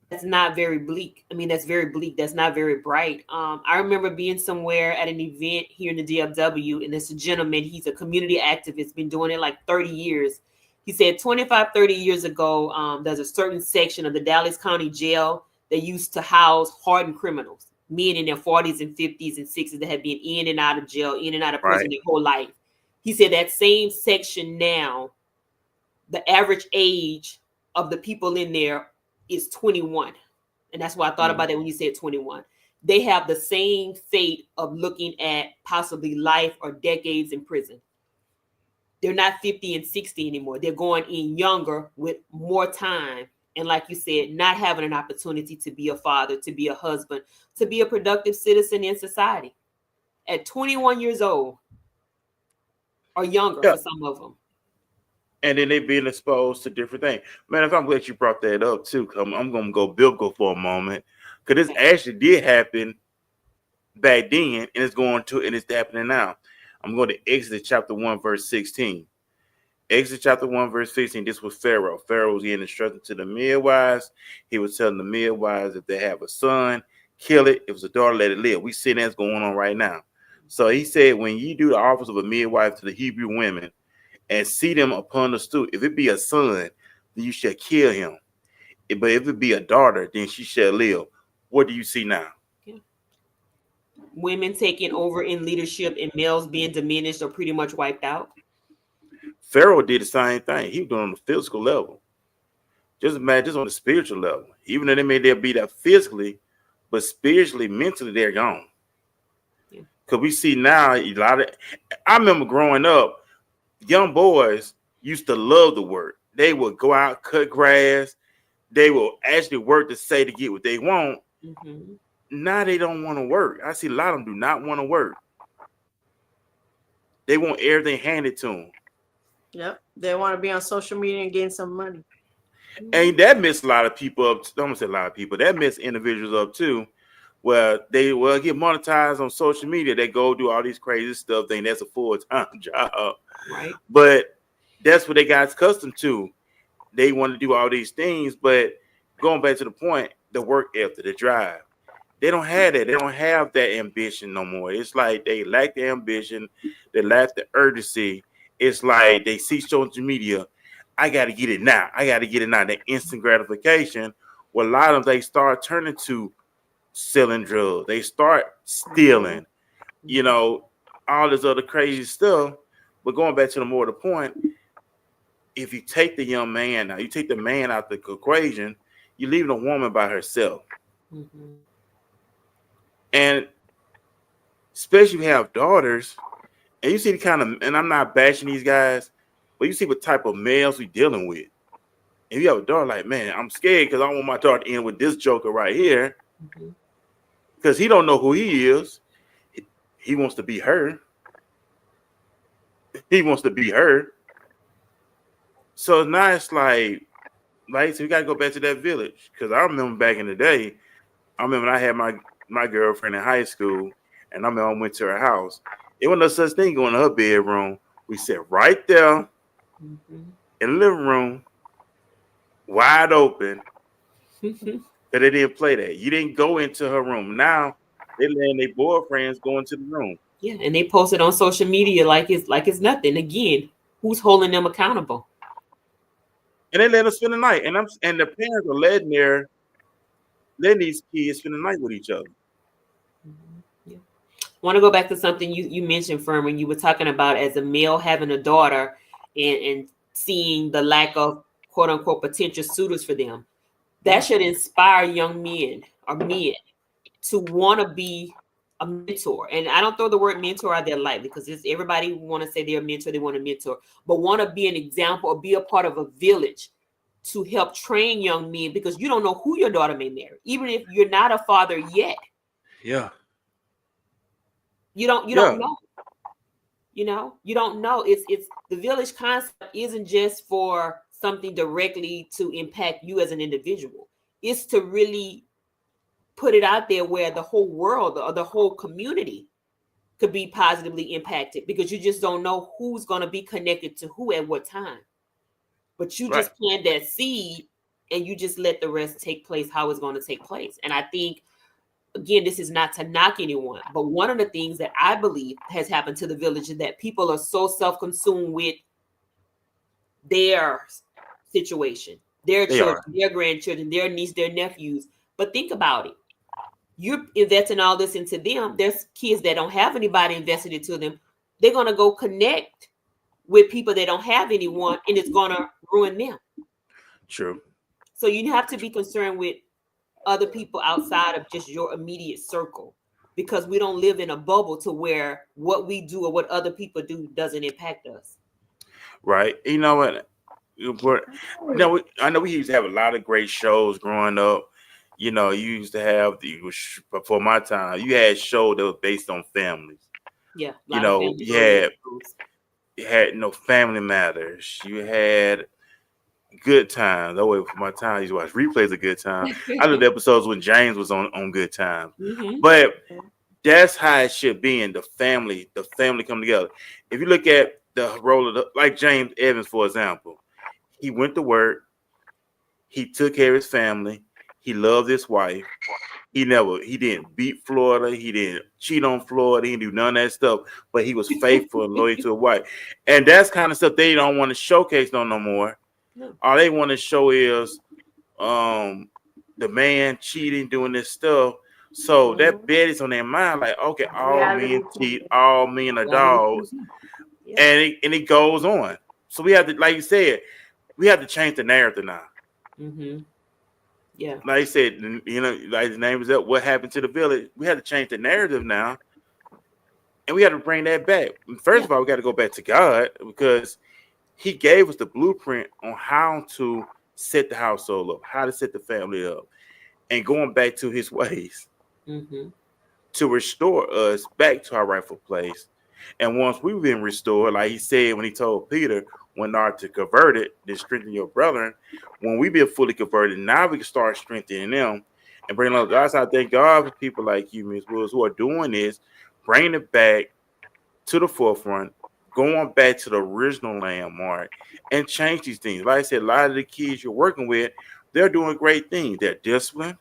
that's not very bleak. I mean, that's very bleak. That's not very bright. I remember being somewhere at an event here in the DFW, and it's a gentleman. He's a community activist, been doing it like 30 years. He said 25, 30 years ago, there's a certain section of the Dallas County Jail that used to house hardened criminals, men in their 40s and 50s and 60s that had been in and out of jail, in and out of prison their whole life. He said that same section now, the average age of the people in there is 21. And that's why I thought about that when you said 21. They have the same fate of looking at possibly life or decades in prison. They're not 50 and 60 anymore. They're going in younger with more time. And like you said, not having an opportunity to be a father, to be a husband, to be a productive citizen in society. At 21 years old or younger for some of them. And then they being exposed to different things. Man, if I'm glad you brought that up too, I'm going to go biblical for a moment. Because this actually did happen back then, and it's going to, and it's happening now. I'm going to Exodus chapter 1, verse 16. Exodus chapter 1, verse 16. This was Pharaoh. Pharaoh was getting instructions to the midwives. He was telling the midwives if they have a son, kill it. If it's a daughter, let it live. We see that's going on right now. So he said, when you do the office of a midwife to the Hebrew women and see them upon the stool, if it be a son, then you shall kill him. But if it be a daughter, then she shall live. What do you see now? Women taking over in leadership and males being diminished or pretty much wiped out. Pharaoh did the same thing. He was doing it on the physical level. Just imagine, just on the spiritual level. Even though they may be there physically, but spiritually, mentally, they're gone. Because we see now a lot of, I remember growing up, young boys used to love the work. They would go out, cut grass. They will actually work to say to get what they want. Mm-hmm. Now they don't want to work. I see a lot of them do not want to work. They want everything handed to them. Yep. They want to be on social media and gain some money. And that messed a lot of people up. I'm gonna say a lot of people. That messed individuals up too. Where they will get monetized on social media. They go do all these crazy stuff. Think that's a full-time job. Right. But that's what they got accustomed to. They want to do all these things, but going back to the point, the work ethic, the drive, they don't have that. They don't have that ambition no more. It's like they lack the ambition. They lack the urgency. It's like they see social media. I got to get it now. I got to get it now. The instant gratification. Well, a lot of them, they start turning to selling drugs. They start stealing, you know, all this other crazy stuff. But going back to the point, if you take the young man now, you take the man out the equation, you're leaving a woman by herself. Mm-hmm. And especially if you have daughters, and you see the kind of, and I'm not bashing these guys, but you see what type of males we dealing with. If you have a daughter, like, man, I'm scared because I don't want my daughter to end with this joker right here. Because he don't know who he is. He wants to be her. He wants to be her. So now it's like so we got to go back to that village. Because I remember back in the day, I remember when I had my girlfriend in high school, and I remember I went to her house. It wasn't no such thing going to her bedroom. We sat right there in the living room, wide open. But they didn't play that. You didn't go into her room. Now they letting their boyfriends go into the room. Yeah, and they post it on social media like it's nothing. Again, who's holding them accountable? And they let them spend the night. And the parents are letting these kids spend the night with each other. Yeah. I want to go back to something you mentioned, Furman. You were talking about as a male having a daughter and seeing the lack of quote unquote potential suitors for them. That should inspire young men or men to want to be a mentor. And I don't throw the word mentor out there lightly because everybody want to say they're a mentor, they want to mentor, but want to be an example or be a part of a village to help train young men, because you don't know who your daughter may marry, even if you're not a father yet. Yeah. You don't know. You know, you don't know. It's the village concept isn't just for something directly to impact you as an individual. It's to really put it out there where the whole world or the whole community could be positively impacted, because you just don't know who's going to be connected to who at what time. But you just plant that seed and you just let the rest take place how it's going to take place. And I think, again, this is not to knock anyone, but one of the things that I believe has happened to the village is that people are so self-consumed with their situation, their children, their grandchildren, their niece, their nephews. But think about it. You're investing all this into them. There's kids that don't have anybody invested into them. They're going to go connect with people that don't have anyone, and it's going to ruin them. True. So you have to be concerned with other people outside of just your immediate circle, because we don't live in a bubble to where what we do or what other people do doesn't impact us. Right. You know what? I know we used to have a lot of great shows growing up. You know, you used to have before my time, you had shows that were based on families. Yeah. You know, you had Family Matters. You had Good Times. Oh, wait, for my time, I used to watch replays of Good Times. I loved the episodes when James was on Good Times. Mm-hmm. But That's how it should be in the family. The family come together. If you look at the role of like James Evans, for example, he went to work. He took care of his family. He loved his wife. He didn't beat Florida. He didn't cheat on Florida. He didn't do none of that stuff. But he was faithful and loyal to his wife. And that's kind of stuff they don't want to showcase no more. No. All they want to show is the man cheating, doing this stuff. So that bed is on their mind, like, okay, all men cheat, all men are dogs, Yeah. and it goes on. So we have to, like you said, we have to change the narrative now. Mm-hmm. Yeah. Like you said, you know, like the name is up. What happened to the village? We have to change the narrative now, and we got to bring that back. First of all, we got to go back to God because He gave us the blueprint on how to set the household up, how to set the family up, and going back to His ways to restore us back to our rightful place. And once we've been restored, like He said when He told Peter, when not to convert it, then strengthen your brethren. When we been fully converted, now we can start strengthening them and bring other guys. I thank God for people like you, Ms. Woods, who are doing this, bringing it back to the forefront, going back to the original landmark, and change these things. Like I said, a lot of the kids you're working with, they're doing great things. They're disciplined.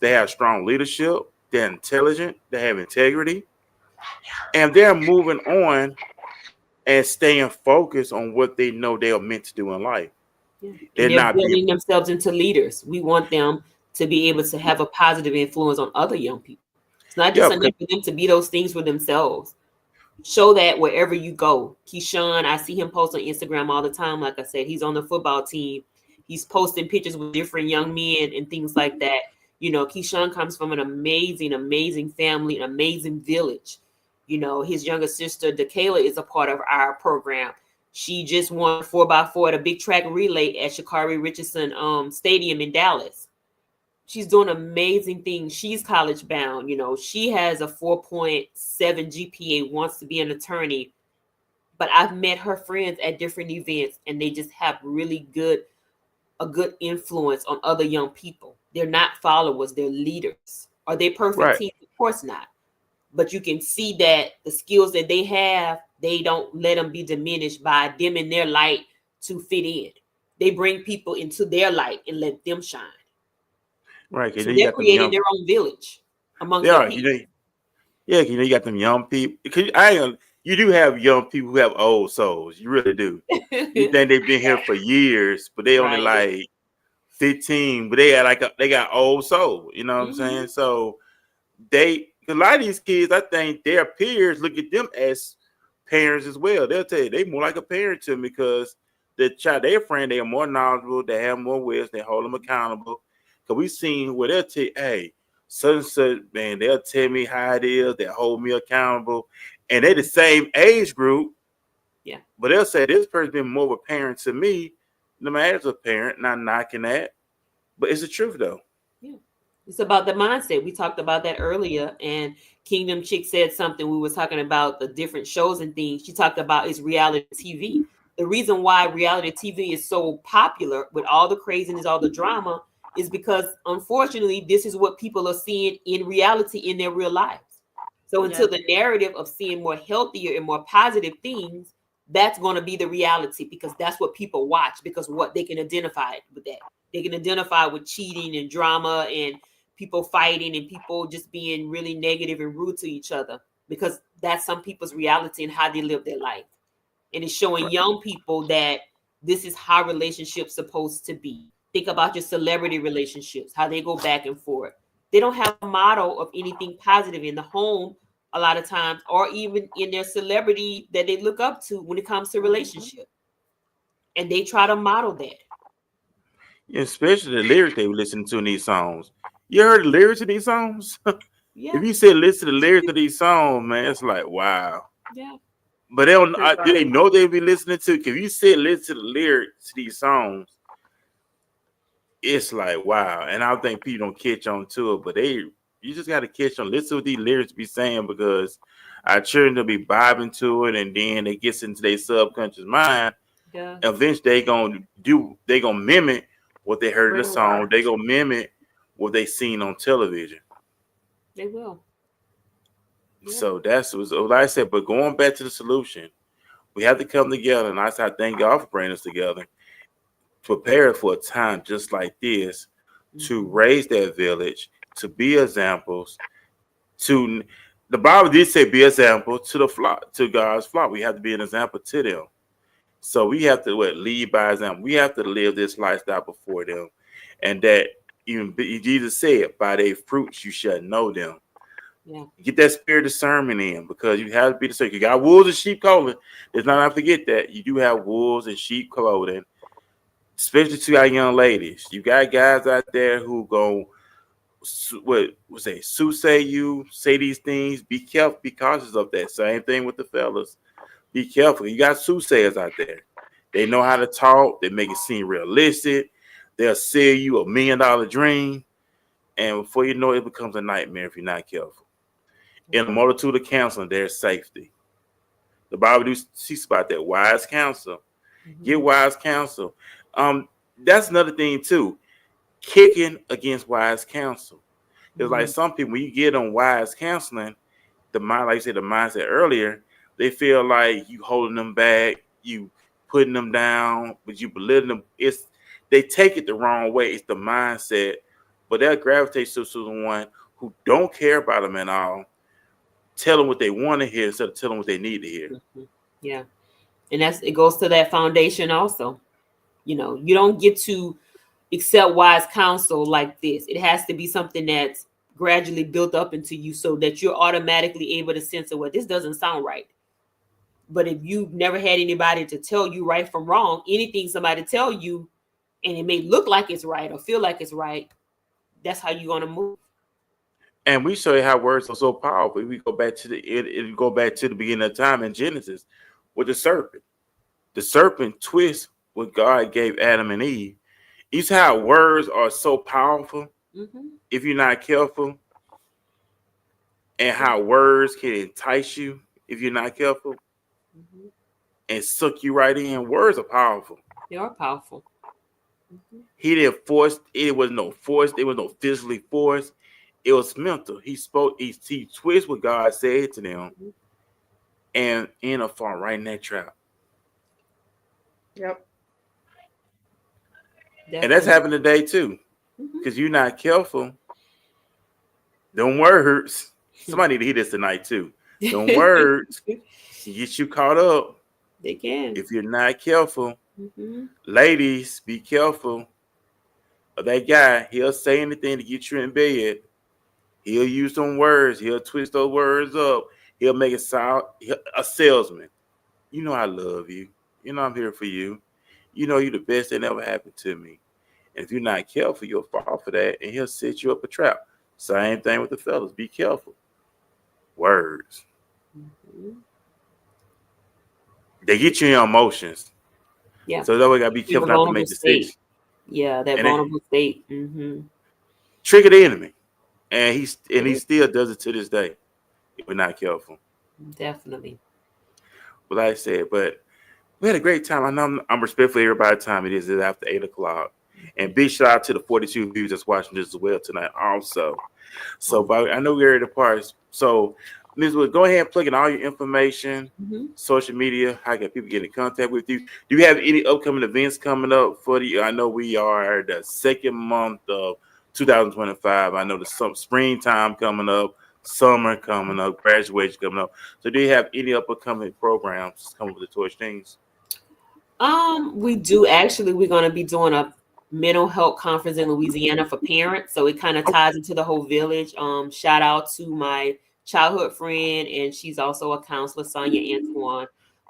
They have strong leadership. They're intelligent. They have integrity. And they're moving on and staying focused on what they know they are meant to do in life. Yeah. And they're building themselves into leaders. We want them to be able to have a positive influence on other young people. It's not just enough for them to be those things for themselves. Show that wherever you go. Keyshawn, I see him post on Instagram all the time. Like I said, he's on the football team. He's posting pictures with different young men and things like that. You know, Keyshawn comes from an amazing, amazing family, an amazing village. You know, his younger sister, Dakayla, is a part of our program. She just won 4x4 at a big track relay at Sha'Carri Richardson Stadium in Dallas. She's doing amazing things. She's college bound. You know, she has a 4.7 GPA, wants to be an attorney. But I've met her friends at different events, and they just have really a good influence on other young people. They're not followers, they're leaders. Are they perfect teams? Of course not. But you can see that the skills that they have, they don't let them be diminished by dimming their light to fit in. They bring people into their light and let them shine. Right. So they're creating their own village among their people. You got them young people. You do have young people who have old souls. You really do. You think they've been here for years, but they only like 15, but they got old soul. You know what I'm saying? So a lot of these kids, I think their peers look at them as parents as well. They'll tell you they more like a parent to me because their friend, they are more knowledgeable, they have more wisdom, they hold them accountable. Because we've seen where they'll tell you, hey, such and such, man, they'll tell me how it is, they hold me accountable. And they're the same age group. Yeah. But they'll say this person's been more of a parent to me than I as a parent, not knocking that. But it's the truth though. Yeah. It's about the mindset. We talked about that earlier, and Kingdom Chick said something. We were talking about the different shows and things. She talked about is reality TV. The reason why reality TV is so popular with all the craziness, all the drama, is because unfortunately, this is what people are seeing in reality in their real lives. So until the narrative of seeing more healthier and more positive things, that's going to be the reality because that's what people watch because what they can identify with that. They can identify with cheating and drama and people fighting and people just being really negative and rude to each other because that's some people's reality and how they live their life. And it's showing young people that this is how relationships supposed to be. Think about your celebrity relationships, how they go back and forth. They don't have a model of anything positive in the home a lot of times, or even in their celebrity that they look up to when it comes to relationship. And they try to model that. Yeah, especially the lyrics they were listening to in these songs. You heard the lyrics of these songs? Yeah. If you said listen to the lyrics of these songs, man, it's like, wow. Yeah. But they don't do they know they'll be listening to? If you said listen to the lyrics to these songs, it's like, wow. And I think people don't catch on to it, but you just got to catch on. Listen to what these lyrics be saying because our children will be vibing to it, and then it gets into their subconscious mind. Yeah. Eventually, they gonna mimic what they heard in the song. They gonna mimic what they seen on television. They will. So that's what I said. But going back to the solution, we have to come together. And I said, I thank God for bringing us together, prepare for a time just like this, to raise that village, to be examples, to the Bible did say be example to the flock, to God's flock. We have to be an example to them. So we have to lead by example. We have to live this lifestyle before them. And that even Jesus said, by their fruits you shall know them. Yeah. Get that spirit discernment in, because you have to be discerning. You got wolves and sheep clothing. Let's not forget that. You do have wolves and sheep clothing, especially to our young ladies. You got guys out there who go say you say these things. Be careful, be cautious of that. Same thing with the fellas. Be careful. You got soothsayers out there. They know how to talk. They make it seem realistic. They'll sell you $1 million dream, and before you know it, it becomes a nightmare if you're not careful. In a multitude of counseling, there's safety. The Bible speaks about that. Wise counsel. Get wise counsel. That's another thing too. Kicking against wise counsel. It's like some people, when you get on wise counseling, the mind, like you said, the mindset earlier, they feel like you holding them back, you putting them down, but you belittling them. They take it the wrong way. It's the mindset, but they'll gravitate to the one who don't care about them at all. Tell them what they want to hear instead of telling them what they need to hear. Yeah, and it goes to that foundation also. You know, you don't get to accept wise counsel like this. It has to be something that's gradually built up into you, so that you're automatically able to sense what this doesn't sound right. But if you've never had anybody to tell you right from wrong, anything somebody tell you, and it may look like it's right or feel like it's right, that's how you're gonna move. And we show you how words are so powerful. We go back to the beginning of time in Genesis with the serpent. The serpent twists what God gave Adam and Eve. You see how words are so powerful if you're not careful, and how words can entice you if you're not careful and suck you right in. Words are powerful. They are powerful. He didn't force. It was no force. It was no physically force. It was mental. He spoke. He twisted what God said to them, and ended up falling right in that trap. Yep. Definitely. And that's happened today too, because you're not careful. Them words. Somebody need to hear this tonight too. Them words get you caught up. They can. If you're not careful. Ladies, be careful of that guy. He'll say anything to get you in bed. He'll use some words. He'll twist those words up. He'll make it sound a salesman. You know I love you. You know I'm here for you. You know you're the best that ever happened to me. And if you're not careful, you'll fall for that, and he'll set you up a trap. Same thing with the fellas. Be careful. Words. They get you in your emotions. Yeah. So that way, gotta be careful not to make decisions. Yeah, that vulnerable state. Trigger the enemy, and he still does it to this day if we're not careful. Definitely. But like I said, but we had a great time. I know I'm respectful of everybody's time. It is after 8:00, and big shout out to the 42 viewers that's watching this as well tonight. Also, so but I know we're at the parts. So Ms. Wood, go ahead and plug in all your information, social media. How can people get in contact with you? Do you have any upcoming events coming up for the? I know we are the second month of 2025. I know the springtime coming up, summer coming up, graduation coming up. So do you have any upcoming programs coming with the Torch Teens? We do actually. We're going to be doing a mental health conference in Louisiana for parents. So it kind of ties into the whole village. Shout out to my childhood friend, and she's also a counselor, Sonia Antoine,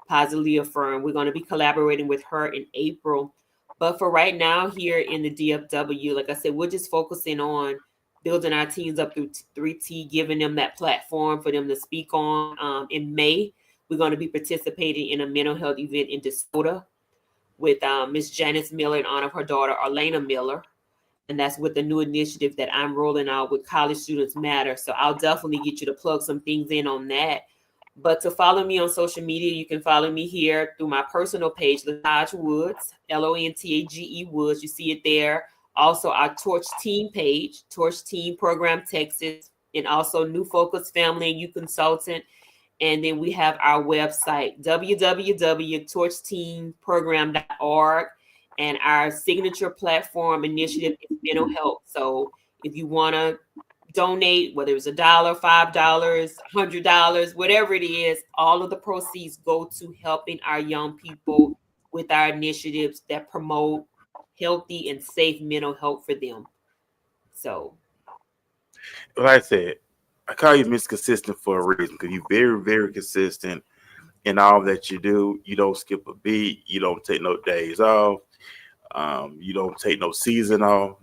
Positively Affirmed. We're going to be collaborating with her in April. But for right now, here in the DFW, like I said, we're just focusing on building our teens up through 3T, giving them that platform for them to speak on. In May, we're going to be participating in a mental health event in DeSoto with Miss Janice Miller in honor of her daughter, Arlena Miller. And that's with the new initiative that I'm rolling out with College Students Matter. So I'll definitely get you to plug some things in on that. But to follow me on social media, you can follow me here through my personal page, Lontage Woods, Lontage Woods. You see it there. Also, our Torch Team page, Torch Team Program Texas, and also New Focus Family and Youth Consultant. And then we have our website, www.torchteenprogram.org. And our signature platform initiative is mental health. So if you want to donate, whether it's $1, $5, $100, whatever it is, all of the proceeds go to helping our young people with our initiatives that promote healthy and safe mental health for them. So, like I said, I call you Miss Consistent for a reason because you're very, very consistent in all that you do. You don't skip a beat. You don't take no days off. You don't take no season off.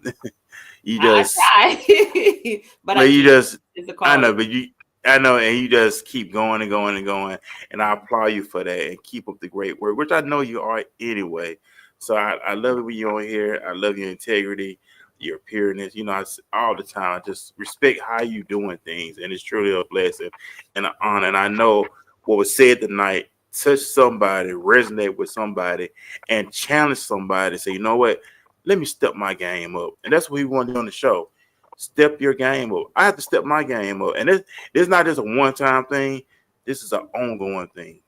You just, I try, but but you just, it's a I know, calling. but I know, and you just keep going and going and going. And I applaud you for that and keep up the great work, which I know you are anyway. So I love it when you're on here. I love your integrity, your pureness. You know, all the time. I just respect how you doing things, and it's truly a blessing and an honor. And I know what was said tonight touch somebody, resonate with somebody, and challenge somebody. Say, you know what? Let me step my game up, and that's what we want to do on the show. Step your game up. I have to step my game up, and it's not just a one-time thing. This is an ongoing thing.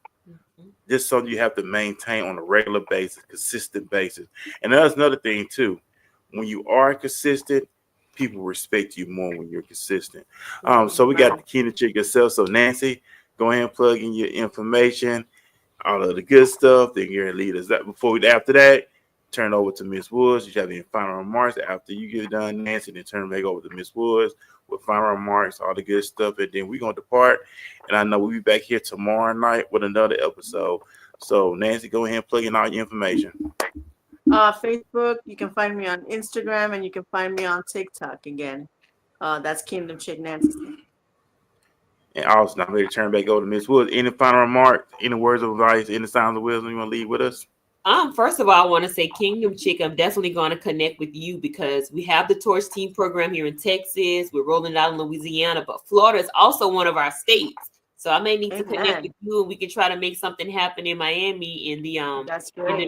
This is something you have to maintain on a regular basis, consistent basis. And that's another thing too. When you are consistent, people respect you more when you're consistent. So we got the Kingdom Chick yourself. So Nancy, go ahead and plug in your information, all of the good stuff. Then you're gonna lead us that after that. Turn over to Miss Woods. You have any final remarks after you get done, Nancy. Then turn back over to Miss Woods with final remarks, all the good stuff, and then we're gonna depart. And I know we'll be back here tomorrow night with another episode. So Nancy, go ahead and plug in all your information. Facebook, you can find me on Instagram, and you can find me on TikTok again. That's Kingdom Chick Nancy. And also, I'm ready to turn back over to Miss Woods. Any final remarks, any words of advice, any sounds of wisdom you want to leave with us? First of all, I want to say, Kingdom Chick, I'm definitely going to connect with you because we have the Torch Team program here in Texas. We're rolling it out in Louisiana, but Florida is also one of our states. So I may need to connect with you, and we can try to make something happen in Miami in the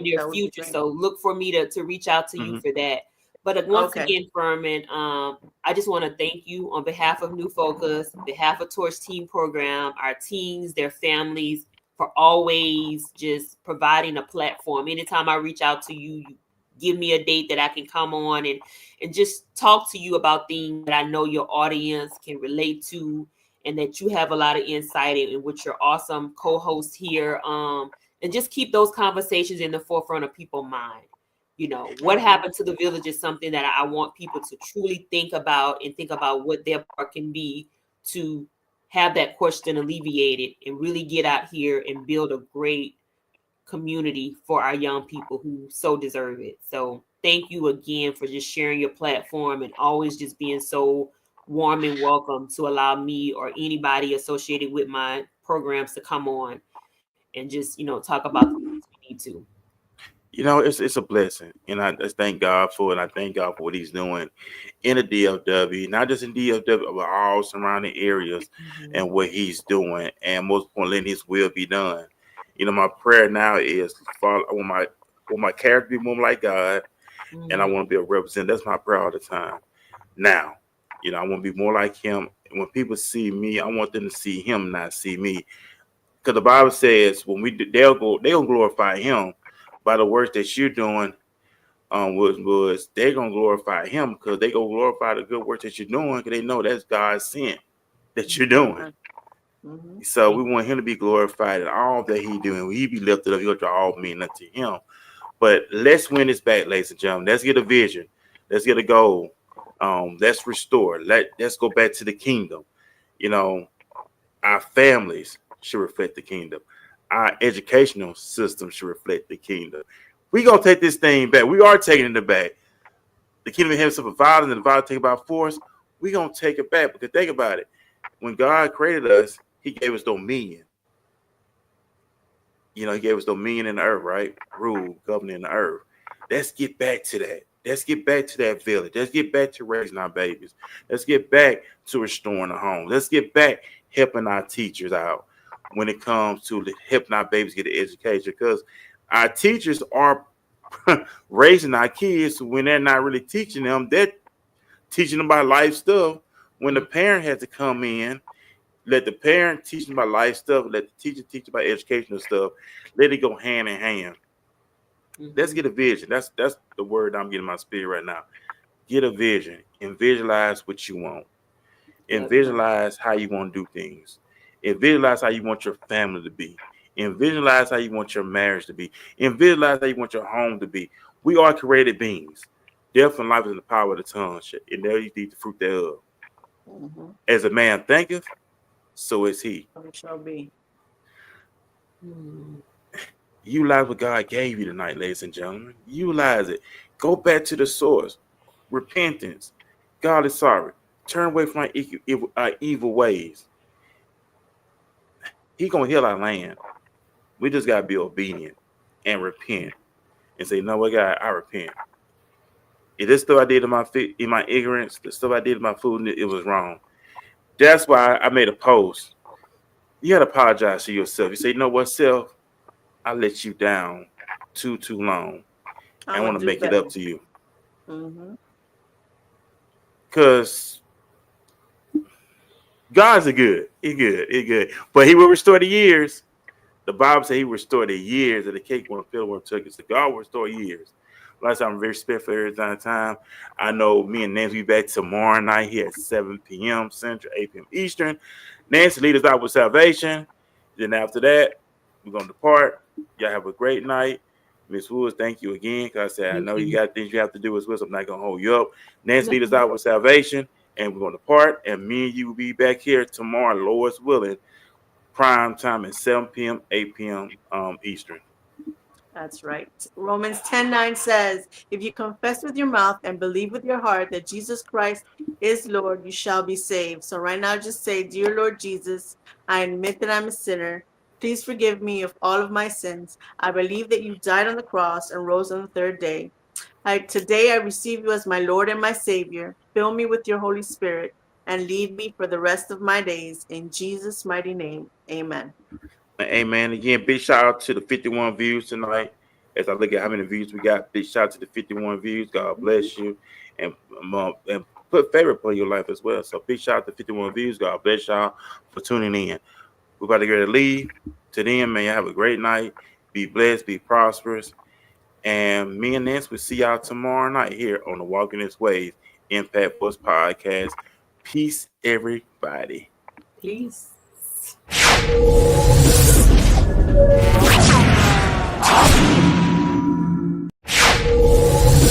near future. So look for me to reach out to you for that. But once again, Furman, I just want to thank you on behalf of New Focus, on behalf of Torch Team program, our teens, their families, for always just providing a platform. Anytime I reach out to you, you give me a date that I can come on and just talk to you about things that I know your audience can relate to, and that you have a lot of insight in, with your awesome co-host here. And just keep those conversations in the forefront of people's mind. You know, what happened to the village is something that I want people to truly think about, and think about what their part can be to have that question alleviated and really get out here and build a great community for our young people who so deserve it. So thank you again for just sharing your platform and always just being so warm and welcome to allow me or anybody associated with my programs to come on and just, talk about the things we need to. You know, it's a blessing, and I just thank God for it. And I thank God for what He's doing in the DFW, not just in DFW, but all surrounding areas, and what He's doing, and most importantly, letting His will be done. You know, my prayer now is, Father, I want my character to be more like God, and I want to be a representative. That's my prayer all the time. Now, I want to be more like Him. And when people see me, I want them to see Him, not see me, because the Bible says when they'll glorify Him by the works that you're doing, was they're gonna glorify Him, because they gonna glorify the good works that you're doing, because they know that's God's sin that you're doing. So we want Him to be glorified in all that He doing. When He be lifted up, He'll draw all men unto Him. But let's win this back, ladies and gentlemen. Let's get a vision. Let's get a goal. Let's restore. Let's go back to the kingdom. Our families should reflect the kingdom. Our educational system should reflect the kingdom. We're going to take this thing back. We are taking it back. The kingdom of heaven suffered violence, and the violence taken by force. We're going to take it back. Because think about it. When God created us, He gave us dominion. He gave us dominion in the earth, right? Rule, governing the earth. Let's get back to that. Let's get back to that village. Let's get back to raising our babies. Let's get back to restoring the home. Let's get back helping our teachers out when it comes to helping our babies get an education, because our teachers are raising our kids when they're not really teaching them. They're teaching them about life stuff When the parent has to come in, let the parent teach them about life stuff, let the teacher teach about educational stuff, let it go hand in hand. Let's get a vision. That's the word I'm getting in my spirit right now. Get a vision and visualize what you want. And visualize how you want to do things. And visualize how you want your family to be. And visualize how you want your marriage to be. And visualize how you want your home to be. We are created beings. Death and life is in the power of the tongue. And there you eat the fruit thereof. As a man thinketh, so is he. So it shall be. Utilize what God gave you tonight, ladies and gentlemen. Utilize it. Go back to the source. Repentance. God is sorry. Turn away from our evil ways. He gonna heal our land. We just gotta be obedient and repent and say, "No, what, God, I repent. If this stuff I did in my ignorance, the stuff I did in my food, it was wrong." That's why I made a post. You gotta apologize to yourself. You say, "You know what, self? I let you down too long. I want to make it up to you." Because God's good. He's good. He's good. But he will restore the years. The Bible says he will restore the years that the cake won't fill one took it. So God will restore years. Last time I'm very respectful every time. I know me and Nancy will be back tomorrow night here at 7 p.m. Central, 8 p.m. Eastern. Nancy lead us out with salvation. Then after that, we're going to depart. Y'all have a great night. Miss Woods, thank you again. Because I said, I know you got things you have to do as well, so I'm not going to hold you up. Nancy lead us out with salvation. And we're going to depart. And me and you will be back here tomorrow, Lord's willing. Prime time at 7 p.m., 8 p.m. Eastern. That's right. Romans 10:9 says, if you confess with your mouth and believe with your heart that Jesus Christ is Lord, you shall be saved. So right now, just say, dear Lord Jesus, I admit that I'm a sinner. Please forgive me of all of my sins. I believe that you died on the cross and rose on the third day. Today I receive you as my Lord and my Savior. Fill me with your Holy Spirit and lead me for the rest of my days. In Jesus' mighty name, amen. Amen. Again, big shout out to the 51 views tonight. As I look at how many views we got, big shout out to the 51 views. God bless you. And put favorite play in your life as well. So big shout out to 51 views. God bless y'all for tuning in. We're about to get ready to leave. To them, man, have a great night. Be blessed, be prosperous. And me and Nancy will see y'all tomorrow night here on the Walking This Ways Impact Force Podcast. Peace, everybody. Peace.